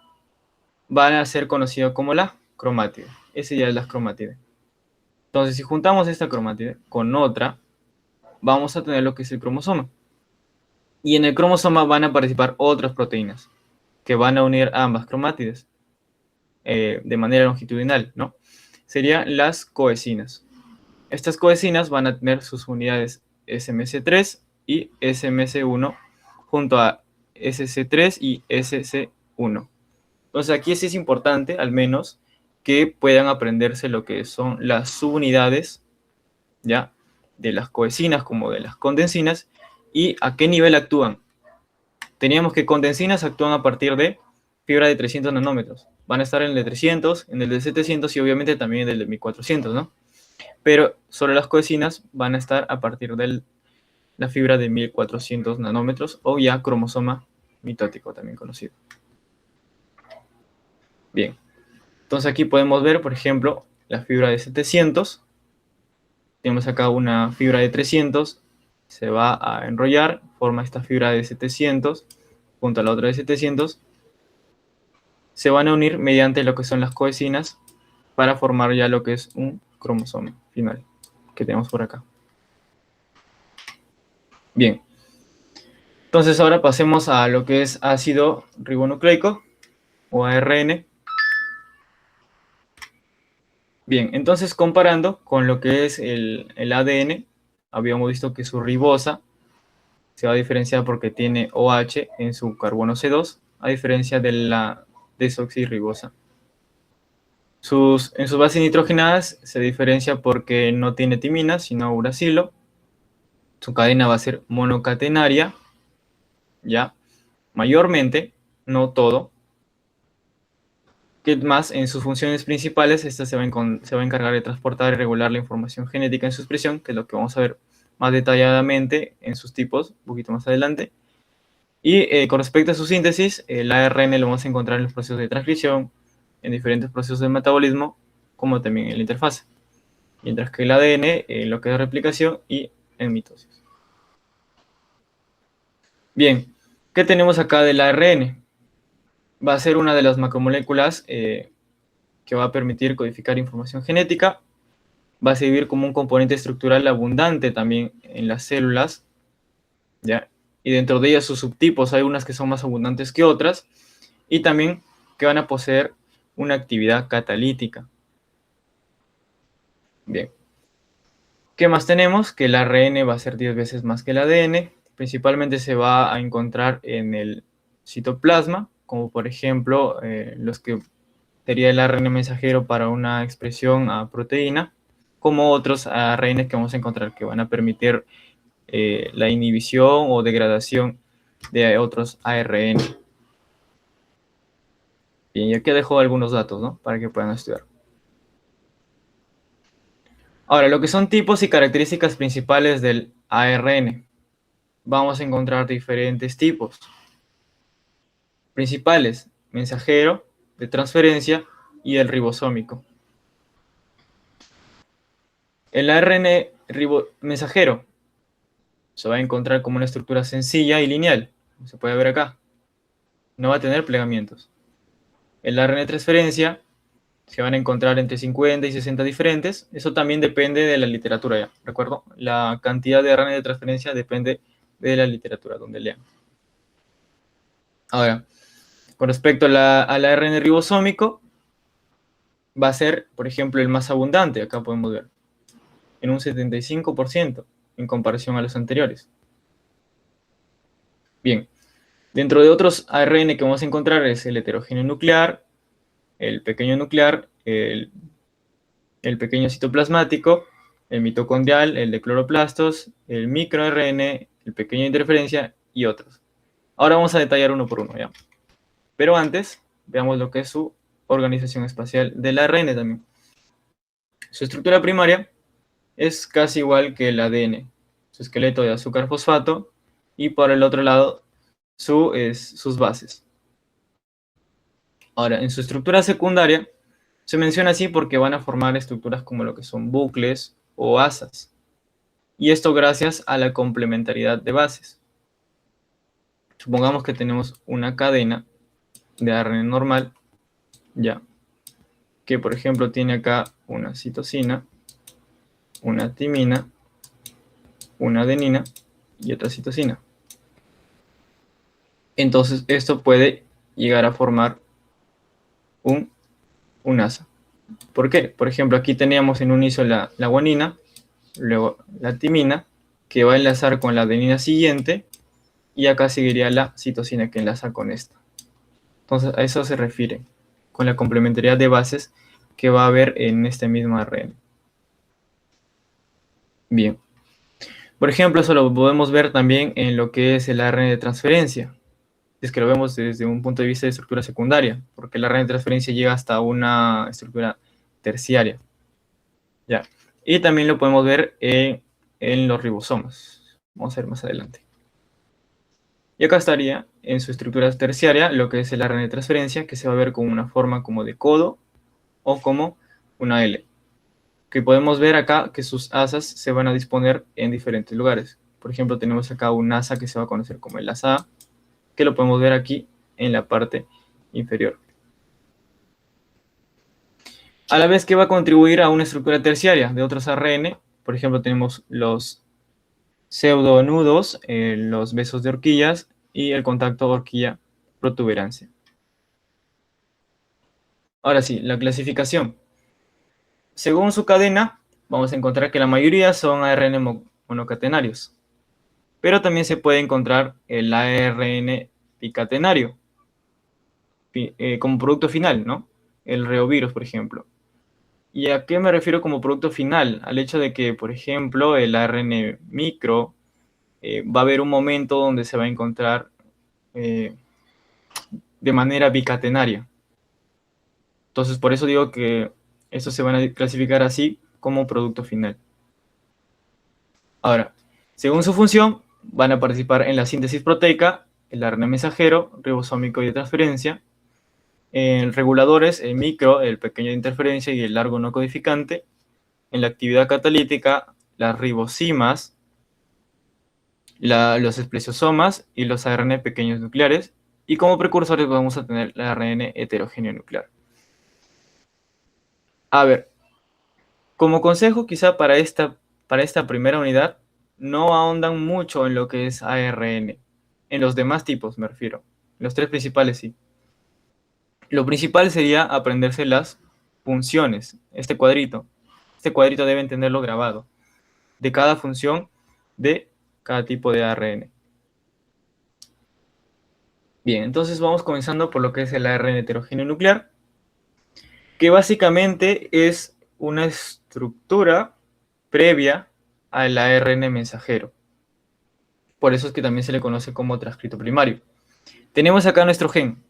van a ser conocido como la cromátide. Esa ya es la cromátide. Entonces, si juntamos esta cromátide con otra, vamos a tener lo que es el cromosoma. Y en el cromosoma van a participar otras proteínas que van a unir ambas cromátides de manera longitudinal, ¿no? Serían las coecinas. Estas coecinas van a tener sus unidades SMS3 y SMS1 junto a SC3 y SC1. Entonces aquí sí es importante, al menos, que puedan aprenderse lo que son las subunidades, ¿ya? De las coenzinas como de las condensinas y a qué nivel actúan. Teníamos que condensinas actúan a partir de fibra de 300 nanómetros. Van a estar en el de 300, en el de 700 y obviamente también en el de 1400, ¿no? Pero sobre las coenzinas van a estar a partir de la fibra de 1400 nanómetros o ya cromosoma mitótico también conocido. Bien, entonces aquí podemos ver, por ejemplo, la fibra de 700. Tenemos acá una fibra de 300, se va a enrollar, forma esta fibra de 700 junto a la otra de 700. Se van a unir mediante lo que son las coenzinas para formar ya lo que es un cromosoma final que tenemos por acá. Bien, entonces ahora pasemos a lo que es ácido ribonucleico o ARN. Bien, entonces comparando con lo que es el ADN, habíamos visto que su ribosa se va a diferenciar porque tiene OH en su carbono C2, a diferencia de la desoxirribosa. En sus bases nitrogenadas se diferencia porque no tiene timina, sino uracilo. Su cadena va a ser monocatenaria, ¿ya? Mayormente, no todo. Que más en sus funciones principales, esta se va a encargar de transportar y regular la información genética en su expresión, que es lo que vamos a ver más detalladamente en sus tipos, un poquito más adelante. Y con respecto a su síntesis, el ARN lo vamos a encontrar en los procesos de transcripción, en diferentes procesos de metabolismo, como también en la interfase. Mientras que el ADN en lo que es replicación y en mitosis. Bien, ¿qué tenemos acá del ARN? Va a ser una de las macromoléculas que va a permitir codificar información genética. Va a servir como un componente estructural abundante también en las células, ¿ya? Y dentro de ellas sus subtipos, hay unas que son más abundantes que otras, y también que van a poseer una actividad catalítica. Bien. ¿Qué más tenemos? Que el ARN va a ser 10 veces más que el ADN. Principalmente se va a encontrar en el citoplasma, como por ejemplo los que sería el ARN mensajero para una expresión a proteína, como otros ARN que vamos a encontrar que van a permitir la inhibición o degradación de otros ARN. Bien, y aquí dejo algunos datos, ¿no? Para que puedan estudiar. Ahora, lo que son tipos y características principales del ARN. Vamos a encontrar diferentes tipos. Principales, mensajero, de transferencia y el ribosómico. El ARN mensajero se va a encontrar como una estructura sencilla y lineal, como se puede ver acá. No va a tener plegamientos. El ARN de transferencia se van a encontrar entre 50 y 60 diferentes. Eso también depende de la literatura, ¿ya? ¿Recuerdo? La cantidad de ARN de transferencia depende de la literatura donde lean. Ahora, con respecto al ARN ribosómico, va a ser, por ejemplo, el más abundante, acá podemos ver, en un 75% en comparación a los anteriores. Bien, dentro de otros ARN que vamos a encontrar es el heterogéneo nuclear, el pequeño nuclear, el pequeño citoplasmático, el mitocondrial, el de cloroplastos, el microRN, el pequeño de interferencia y otros. Ahora vamos a detallar uno por uno, ¿ya? Pero antes, veamos lo que es su organización espacial del ARN también. Su estructura primaria es casi igual que el ADN. Su esqueleto de azúcar fosfato y por el otro lado sus bases. Ahora, en su estructura secundaria se menciona así porque van a formar estructuras como lo que son bucles o asas. Y esto gracias a la complementariedad de bases. Supongamos que tenemos una cadena de ARN normal, ya, que por ejemplo tiene acá una citosina, una timina, una adenina y otra citosina. Entonces esto puede llegar a formar un asa. ¿Por qué? Por ejemplo, aquí teníamos en un iso la guanina, luego la timina, que va a enlazar con la adenina siguiente, y acá seguiría la citosina que enlaza con esta. Entonces, a eso se refiere, con la complementariedad de bases que va a haber en este mismo ARN. Bien. Por ejemplo, eso lo podemos ver también en lo que es el ARN de transferencia. Es que lo vemos desde un punto de vista de estructura secundaria, porque el ARN de transferencia llega hasta una estructura terciaria. Ya. Y también lo podemos ver en los ribosomas. Vamos a ver más adelante. Y acá estaría en su estructura terciaria lo que es el ARN de transferencia, que se va a ver con una forma como de codo o como una L. Que podemos ver acá que sus asas se van a disponer en diferentes lugares. Por ejemplo, tenemos acá un asa que se va a conocer como el asa A, que lo podemos ver aquí en la parte inferior. A la vez que va a contribuir a una estructura terciaria de otros ARN, por ejemplo, tenemos los pseudonudos, los besos de horquillas y el contacto horquilla-protuberancia. Ahora sí, la clasificación. Según su cadena, vamos a encontrar que la mayoría son ARN monocatenarios, pero también se puede encontrar el ARN bicatenario como producto final, ¿no? El reovirus, por ejemplo. ¿Y a qué me refiero como producto final? Al hecho de que, por ejemplo, el ARN micro va a haber un momento donde se va a encontrar de manera bicatenaria. Entonces, por eso digo que estos se van a clasificar así como producto final. Ahora, según su función, van a participar en la síntesis proteica, el ARN mensajero, ribosómico y de transferencia, en reguladores, el micro, el pequeño de interferencia y el largo no codificante, en la actividad catalítica, las ribosimas, los esplesiosomas y los ARN pequeños nucleares, y como precursores vamos a tener el ARN heterogéneo nuclear. A ver, como consejo quizá para esta primera unidad, no ahondan mucho en lo que es ARN, en los demás tipos me refiero, los tres principales sí. Lo principal sería aprenderse las funciones, este cuadrito deben tenerlo grabado, de cada función de cada tipo de ARN. Bien, entonces vamos comenzando por lo que es el ARN heterogéneo nuclear, que básicamente es una estructura previa al ARN mensajero. Por eso es que también se le conoce como transcrito primario. Tenemos acá nuestro gen,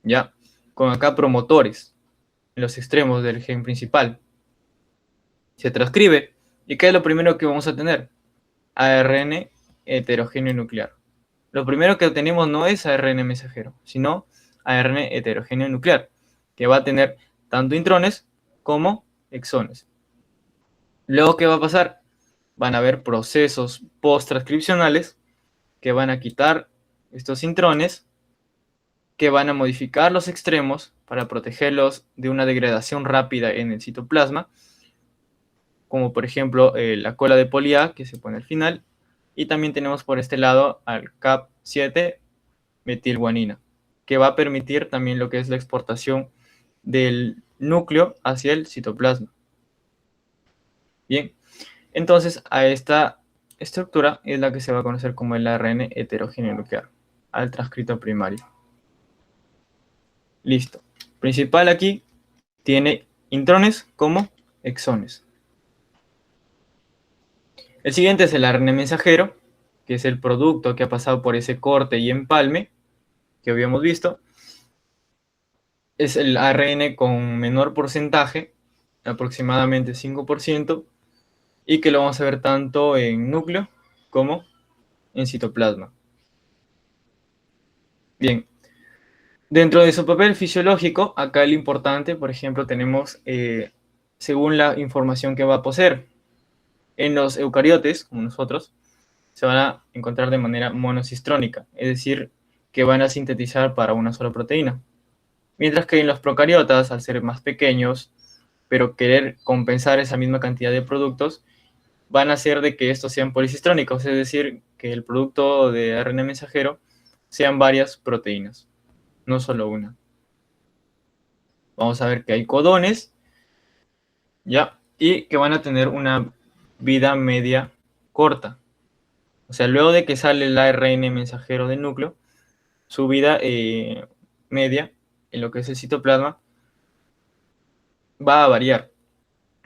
ya, con acá promotores en los extremos del gen principal. Se transcribe, ¿y qué es lo primero que vamos a tener? ARN heterogéneo nuclear. Lo primero que tenemos no es ARN mensajero, sino ARN heterogéneo nuclear, que va a tener tanto intrones como exones. Luego, ¿qué va a pasar? Van a haber procesos post-transcripcionales que van a quitar estos intrones, que van a modificar los extremos para protegerlos de una degradación rápida en el citoplasma, como por ejemplo la cola de poli A que se pone al final, y también tenemos por este lado al CAP7 metilguanina, que va a permitir también lo que es la exportación del núcleo hacia el citoplasma. Bien, entonces a esta estructura es la que se va a conocer como el ARN heterogéneo nuclear, al transcrito primario. Listo. Principal aquí tiene intrones como exones. El siguiente es el ARN mensajero, que es el producto que ha pasado por ese corte y empalme que habíamos visto. Es el ARN con menor porcentaje, aproximadamente 5%, y que lo vamos a ver tanto en núcleo como en citoplasma. Bien, dentro de su papel fisiológico, acá lo importante, por ejemplo, tenemos, según la información que va a poseer, en los eucariotes, como nosotros, se van a encontrar de manera monocistrónica, es decir, que van a sintetizar para una sola proteína. Mientras que en los procariotas, al ser más pequeños, pero querer compensar esa misma cantidad de productos, van a hacer de que estos sean policistrónicos, es decir, que el producto de ARN mensajero sean varias proteínas, no solo una. Vamos a ver que hay codones, ¿ya? Y que van a tener una vida media corta. O sea, luego de que sale el ARN mensajero del núcleo, su vida media en lo que es el citoplasma va a variar.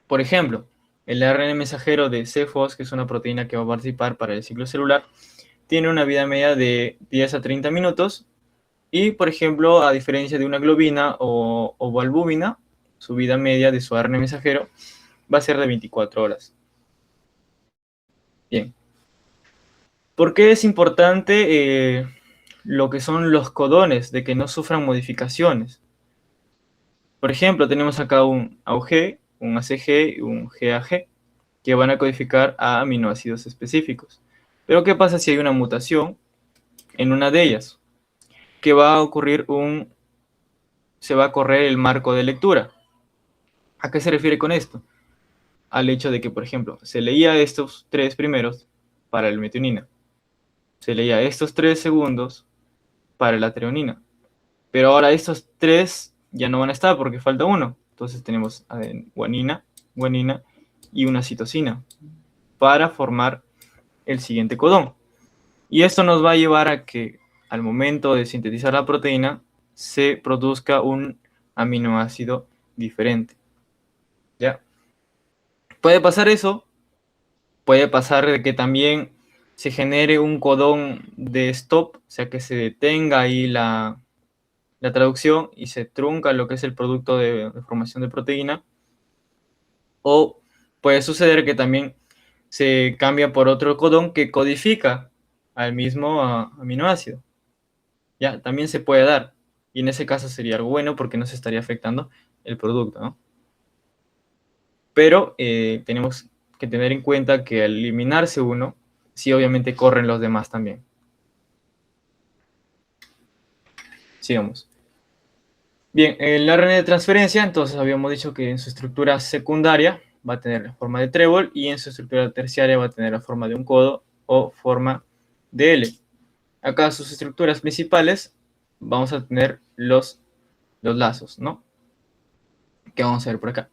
Por ejemplo, el ARN mensajero de C-Fos, que es una proteína que va a participar para el ciclo celular, tiene una vida media de 10 a 30 minutos y, por ejemplo, a diferencia de una globina o albúmina, su vida media de su ARN mensajero va a ser de 24 horas. Bien. ¿Por qué es importante lo que son los codones, de que no sufran modificaciones? Por ejemplo, tenemos acá un AUG, un ACG y un GAG, que van a codificar a aminoácidos específicos. Pero ¿qué pasa si hay una mutación en una de ellas? Que va a ocurrir se va a correr el marco de lectura. ¿A qué se refiere con esto? Al hecho de que, por ejemplo, se leía estos 3 primeros para la metionina, se leía estos 3 segundos para la treonina, pero ahora estos 3 ya no van a estar porque falta uno. Entonces tenemos guanina, guanina y una citosina para formar el siguiente codón. Y esto nos va a llevar a que al momento de sintetizar la proteína se produzca un aminoácido diferente. ¿Ya? Puede pasar eso, puede pasar de que también se genere un codón de stop, o sea que se detenga ahí la traducción y se trunca lo que es el producto de formación de proteína. O puede suceder que también se cambia por otro codón que codifica al mismo aminoácido. Ya, también se puede dar. Y en ese caso sería algo bueno porque no se estaría afectando el producto, ¿no? Pero tenemos que tener en cuenta que al eliminarse uno, sí obviamente corren los demás también. Sigamos. Bien, el ARN de transferencia, entonces habíamos dicho que en su estructura secundaria va a tener la forma de trébol y en su estructura terciaria va a tener la forma de un codo o forma de L. Acá sus estructuras principales vamos a tener los lazos, ¿no? Que vamos a ver por acá.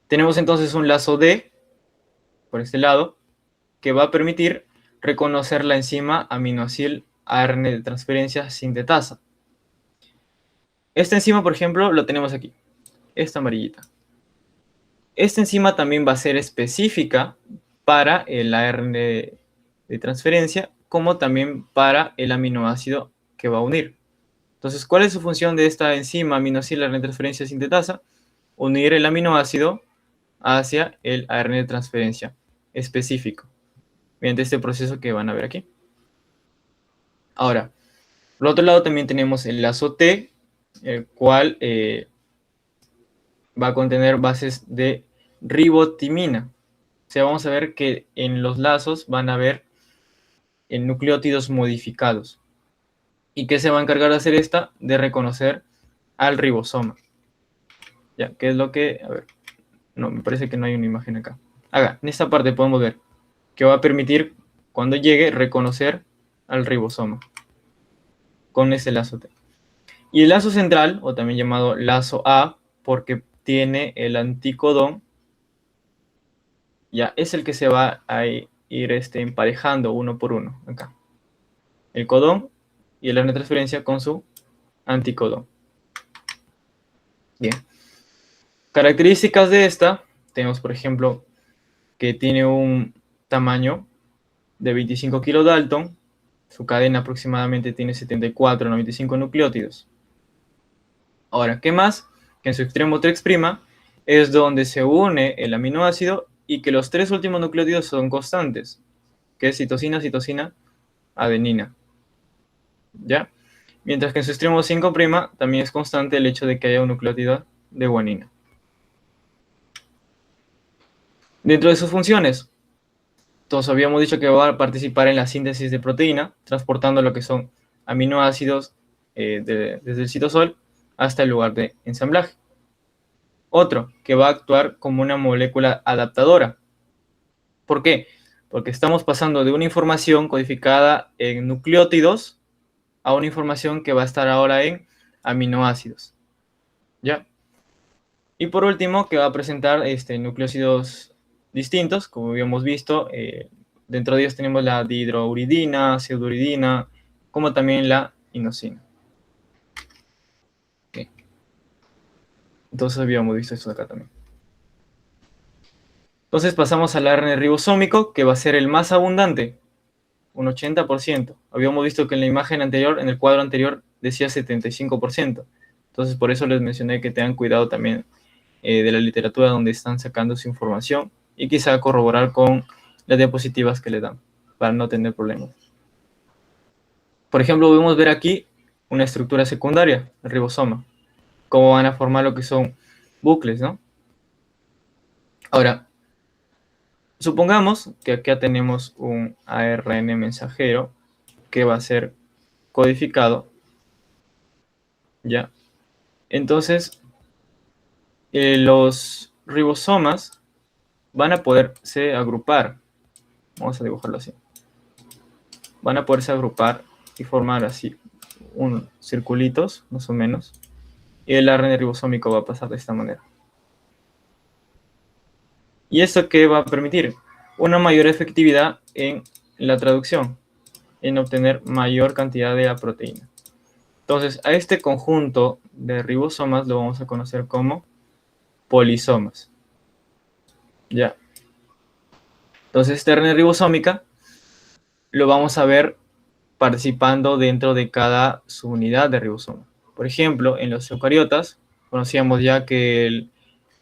Tenemos entonces un lazo D, por este lado, que va a permitir reconocer la enzima aminoacil ARN de transferencia sintetasa. Esta enzima, por ejemplo, lo tenemos aquí, esta amarillita. Esta enzima también va a ser específica para el ARN de transferencia, como también para el aminoácido que va a unir. Entonces, ¿cuál es su función de esta enzima aminoacil ARN de transferencia sintetasa? Unir el aminoácido hacia el ARN de transferencia específico, mediante este proceso que van a ver aquí. Ahora, por otro lado también tenemos el lazo T, el cual va a contener bases de ribotimina. O sea, vamos a ver que en los lazos van a haber nucleótidos modificados. ¿Y qué se va a encargar de hacer esta? De reconocer al ribosoma. Ya, ¿qué es lo que? A ver, no, me parece que no hay una imagen acá. En esta parte podemos ver que va a permitir, cuando llegue, reconocer al ribosoma con ese lazo T. Y el lazo central, o también llamado lazo A, porque tiene el anticodón, ya es el que se va a ir emparejando uno por uno acá. El codón y el ARN de transferencia con su anticodón. Bien. Características de esta, tenemos por ejemplo que tiene un tamaño de 25 kilodalton, su cadena aproximadamente tiene 74 a 95 nucleótidos. Ahora, ¿qué más? Que en su extremo 3' es donde se une el aminoácido y que los 3 últimos nucleótidos son constantes, que es citosina, citosina, adenina. ¿Ya? Mientras que en su extremo 5' también es constante el hecho de que haya un nucleótido de guanina. Dentro de sus funciones, todos habíamos dicho que va a participar en la síntesis de proteína, transportando lo que son aminoácidos desde el citosol hasta el lugar de ensamblaje. Otro, que va a actuar como una molécula adaptadora. ¿Por qué? Porque estamos pasando de una información codificada en nucleótidos a una información que va a estar ahora en aminoácidos. ¿Ya? Y por último, que va a presentar nucleósidos distintos, como habíamos visto, Dentro de ellos tenemos la dihidrouridina, pseudouridina, como también la inosina. Okay. Entonces habíamos visto esto acá también. Entonces pasamos al ARN ribosómico, que va a ser el más abundante, un 80%. Habíamos visto que en la imagen anterior, en el cuadro anterior, decía 75%. Entonces por eso les mencioné que tengan cuidado también de la literatura donde están sacando su información y quizá corroborar con las diapositivas que le dan para no tener problemas. Por ejemplo, podemos ver aquí una estructura secundaria, el ribosoma, cómo van a formar lo que son bucles, ¿no? Ahora, supongamos que acá tenemos un ARN mensajero que va a ser codificado, ¿ya? Entonces, los ribosomas van a poderse agrupar. Vamos a dibujarlo así. Van a poderse agrupar y formar así circulitos, más o menos. Y el ARN ribosómico va a pasar de esta manera. ¿Y esto qué va a permitir? Una mayor efectividad en la traducción, en obtener mayor cantidad de la proteína. Entonces, a este conjunto de ribosomas lo vamos a conocer como polisomas. Ya. Entonces, esta RNA ribosómica lo vamos a ver participando dentro de cada subunidad de ribosoma. Por ejemplo, en los eucariotas, conocíamos ya que el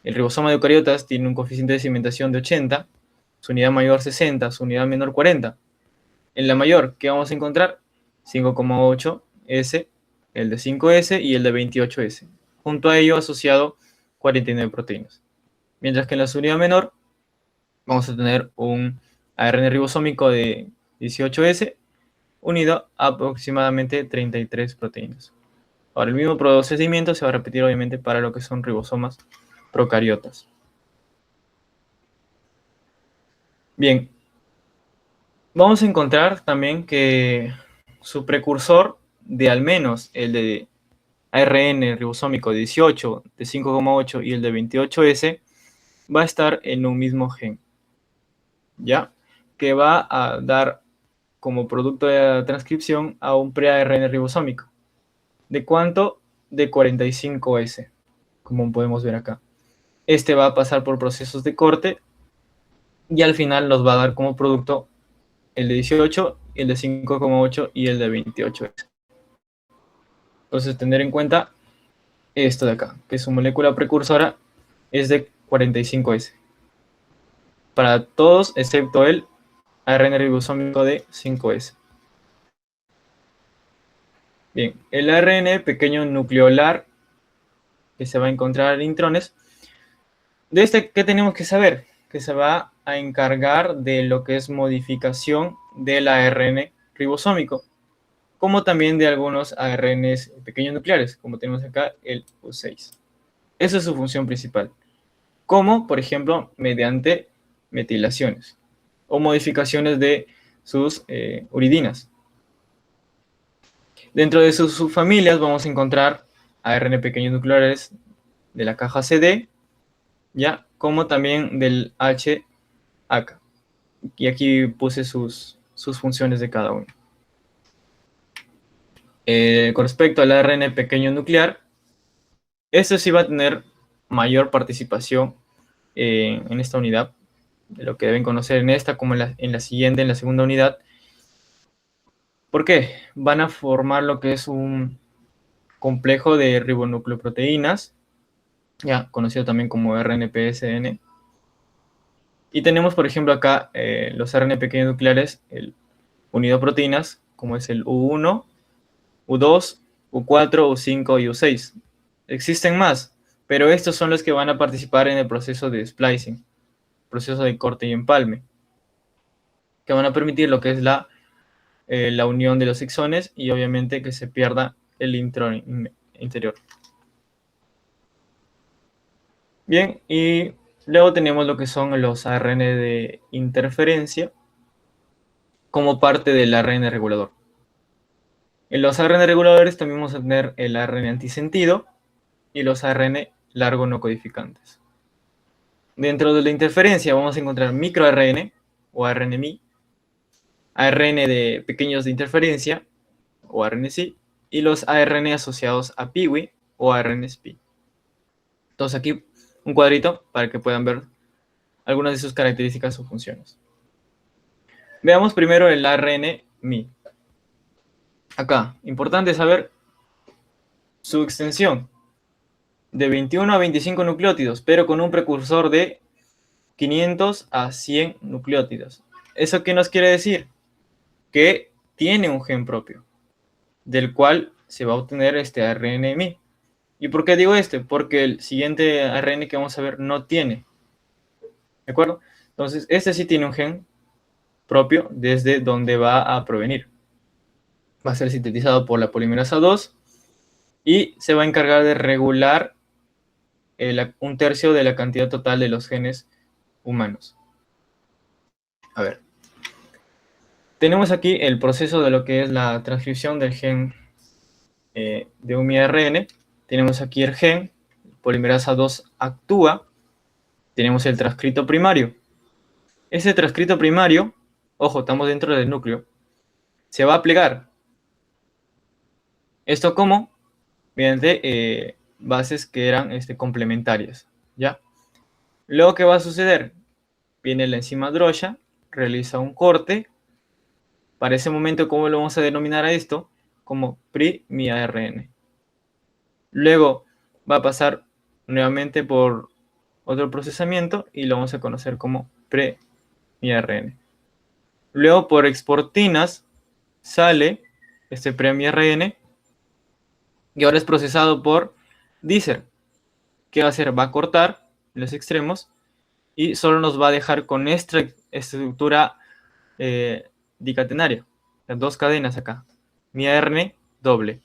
ribosoma de eucariotas tiene un coeficiente de cimentación de 80, su unidad mayor 60, su unidad menor 40. En la mayor, ¿qué vamos a encontrar? 5,8S, el de 5S y el de 28S. Junto a ello asociado 49 proteínas. Mientras que en la subunidad menor vamos a tener un ARN ribosómico de 18S unido a aproximadamente 33 proteínas. Ahora, el mismo procedimiento se va a repetir obviamente para lo que son ribosomas procariotas. Bien, vamos a encontrar también que su precursor de al menos el de ARN ribosómico 18, de 5,8 y el de 28S va a estar en un mismo gen, ¿ya? Que va a dar como producto de la transcripción a un pre-ARN ribosómico. ¿De cuánto? De 45S, como podemos ver acá. Este va a pasar por procesos de corte y al final nos va a dar como producto el de 18, el de 5,8 y el de 28S. Entonces, tener en cuenta esto de acá, que su molécula precursora es de 45S. Para todos, excepto el ARN ribosómico de 5S. Bien, el ARN pequeño nucleolar que se va a encontrar en intrones, de este, ¿qué tenemos que saber? Que se va a encargar de lo que es modificación del ARN ribosómico, como también de algunos ARNs pequeños nucleares, como tenemos acá el U6. Esa es su función principal, como por ejemplo mediante metilaciones o modificaciones de sus uridinas. Dentro de sus subfamilias vamos a encontrar ARN pequeños nucleares de la caja CD, ya, como también del HAK. Y aquí puse sus funciones de cada uno. Con respecto al ARN pequeño nuclear, este sí va a tener mayor participación en esta unidad, de lo que deben conocer en esta como en la siguiente, en la segunda unidad. ¿Por qué? Van a formar lo que es un complejo de ribonucleoproteínas, ya conocido también como RNPSN. Y tenemos, por ejemplo, acá los ARN pequeños nucleares unido a proteínas, como es el U1, U2, U4, U5 y U6. Existen más, pero estos son los que van a participar en el proceso de splicing, proceso de corte y empalme, que van a permitir lo que es la unión de los exones y obviamente que se pierda el intrón interior. Bien, y luego tenemos lo que son los ARN de interferencia como parte del ARN regulador. En los ARN reguladores también vamos a tener el ARN antisentido y los ARN largo no codificantes. Dentro de la interferencia vamos a encontrar microARN o ARN-Mi, ARN de pequeños de interferencia, o RNC, y los ARN asociados a PIWI o ARNSP. Entonces aquí un cuadrito para que puedan ver algunas de sus características o funciones. Veamos primero el ARN Mi. Acá, importante saber su extensión de 21 a 25 nucleótidos, pero con un precursor de 500 a 100 nucleótidos. ¿Eso qué nos quiere decir? Que tiene un gen propio, del cual se va a obtener este ARN Mi. ¿Y por qué digo este? Porque el siguiente ARN que vamos a ver no tiene. ¿De acuerdo? Entonces, este sí tiene un gen propio desde donde va a provenir. Va a ser sintetizado por la polimerasa 2 y se va a encargar de regular un tercio de la cantidad total de los genes humanos. A ver. Tenemos aquí el proceso de lo que es la transcripción del gen de un miRN. Tenemos aquí el gen, polimerasa 2 actúa. Tenemos el transcrito primario. Ese transcrito primario, ojo, estamos dentro del núcleo, se va a plegar. ¿Esto cómo? Mediante bases que eran complementarias, ¿ya? Luego, ¿qué va a suceder? Viene la enzima DROSHA, realiza un corte. Para ese momento, ¿cómo lo vamos a denominar a esto? Como pri-miARN. Luego va a pasar nuevamente por otro procesamiento y lo vamos a conocer como pre-miARN. Luego, por exportinas, sale este pre-miARN y ahora es procesado por Dicer. ¿Qué va a hacer? Va a cortar los extremos y solo nos va a dejar con esta estructura dicatenaria. Las dos cadenas acá. miARN doble.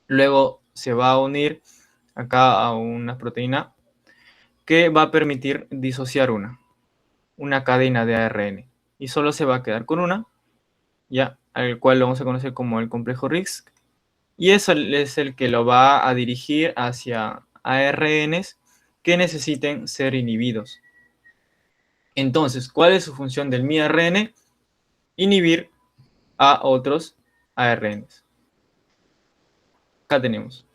Luego se va a unir acá a una proteína que va a permitir disociar una cadena de ARN. Y solo se va a quedar con una, ya, al cual lo vamos a conocer como el complejo RISC. Y eso es el que lo va a dirigir hacia ARNs que necesiten ser inhibidos. Entonces, ¿cuál es su función del miRN? Inhibir a otros ARNs. Acá tenemos.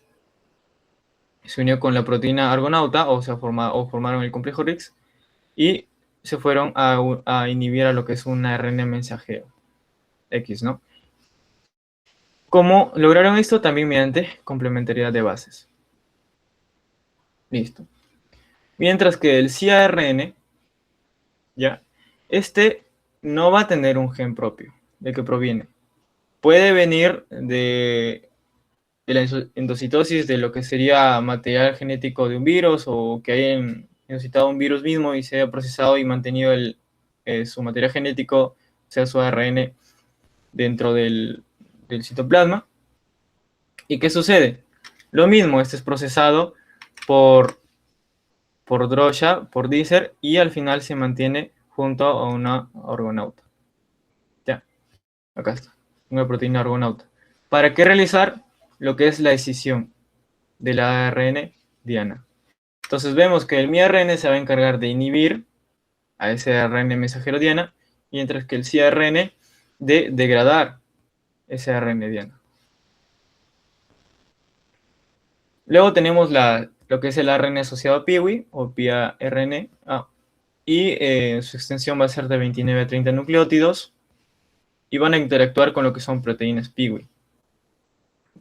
Se unió con la proteína argonauta o formaron el complejo RISC y se fueron a inhibir a lo que es un ARN mensajero X, ¿no? ¿Cómo lograron esto? También mediante complementariedad de bases. Listo. Mientras que el siRN, ya, no va a tener un gen propio del que proviene. Puede venir de la endocitosis de lo que sería material genético de un virus o que hayan endocitado un virus mismo y se haya procesado y mantenido su material genético, o sea, su ARN dentro del citoplasma. ¿Y qué sucede? Lo mismo, este es procesado por DROSHA, por Dicer, y al final se mantiene junto a una argonauta. Ya, acá está, una proteína argonauta. ¿Para qué realizar lo que es la escisión de la ARN diana? Entonces vemos que el miRN se va a encargar de inhibir a ese ARN mensajero diana, mientras que el siRN de degradar ese ARN diana. Luego tenemos lo que es el ARN asociado a PIWI o piARN, y su extensión va a ser de 29 a 30 nucleótidos y van a interactuar con lo que son proteínas PIWI.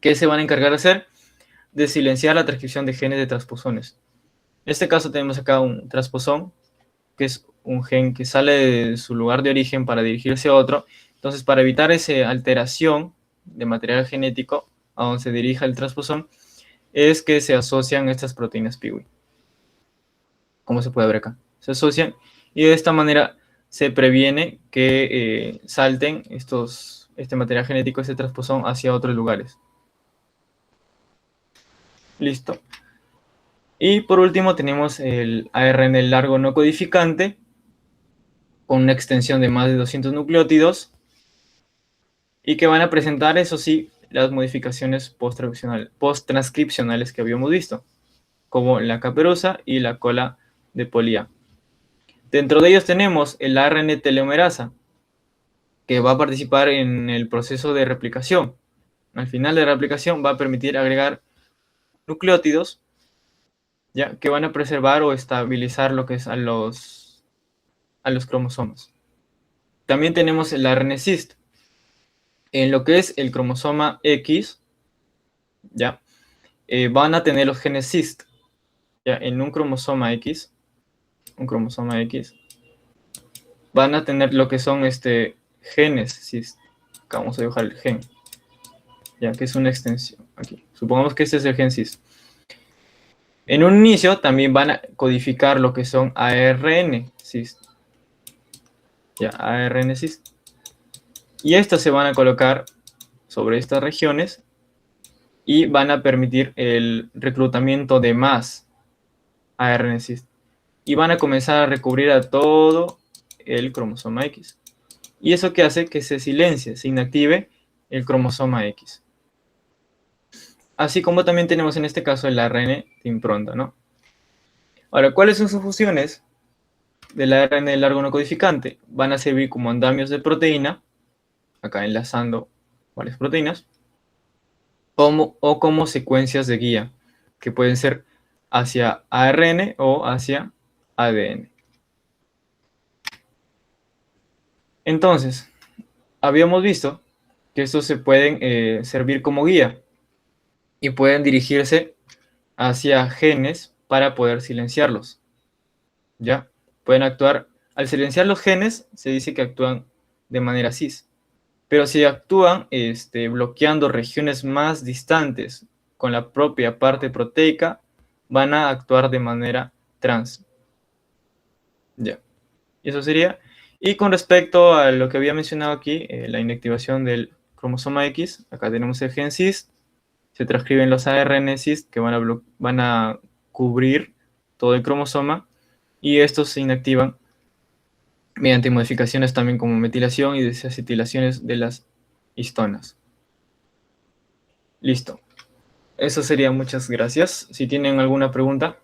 ¿Qué se van a encargar de hacer? De silenciar la transcripción de genes de transposones. En este caso tenemos acá un transposón, que es un gen que sale de su lugar de origen para dirigirse a otro. Entonces, para evitar esa alteración de material genético a donde se dirija el transposón, es que se asocian estas proteínas PIWI. Como se puede ver acá. Se asocian y de esta manera se previene que salten este material genético, este transposón, hacia otros lugares. Listo. Y por último tenemos el ARN largo no codificante con una extensión de más de 200 nucleótidos y que van a presentar, eso sí, las modificaciones post-transcripcionales que habíamos visto, como la caperuza y la cola de poli A. Dentro de ellos tenemos el ARN telomerasa, que va a participar en el proceso de replicación. Al final de la replicación va a permitir agregar nucleótidos, ¿ya? Que van a preservar o estabilizar lo que es a los cromosomas. También tenemos el ARN cyst. En lo que es el cromosoma X, ¿ya? Van a tener los genes cyst. ¿Ya? En un cromosoma X, van a tener lo que son genes cyst. Acá vamos a dibujar el gen, ya que es una extensión aquí. Supongamos que este es el gen cyst. En un inicio también van a codificar lo que son ARN cyst. Ya, ARN cyst. Y estos se van a colocar sobre estas regiones y van a permitir el reclutamiento de más ARN cyst. Y van a comenzar a recubrir a todo el cromosoma X. Y eso que hace que se silencie, se inactive el cromosoma X. Así como también tenemos en este caso el ARN de impronta, ¿no? Ahora, ¿cuáles son sus funciones del ARN largo no codificante? Van a servir como andamios de proteína, acá enlazando varias proteínas, o como secuencias de guía, que pueden ser hacia ARN o hacia ADN. Entonces, habíamos visto que estos se pueden servir como guía y pueden dirigirse hacia genes para poder silenciarlos. ¿Ya? Pueden actuar, al silenciar los genes, se dice que actúan de manera cis. Pero si actúan bloqueando regiones más distantes con la propia parte proteica, van a actuar de manera trans. Ya. Y eso sería. Y con respecto a lo que había mencionado aquí, la inactivación del cromosoma X, acá tenemos el gen cis, se transcriben los ARN cis que van a cubrir todo el cromosoma y estos se inactivan mediante modificaciones también como metilación y desacetilaciones de las histonas. Listo. Eso sería, muchas gracias. Si tienen alguna pregunta.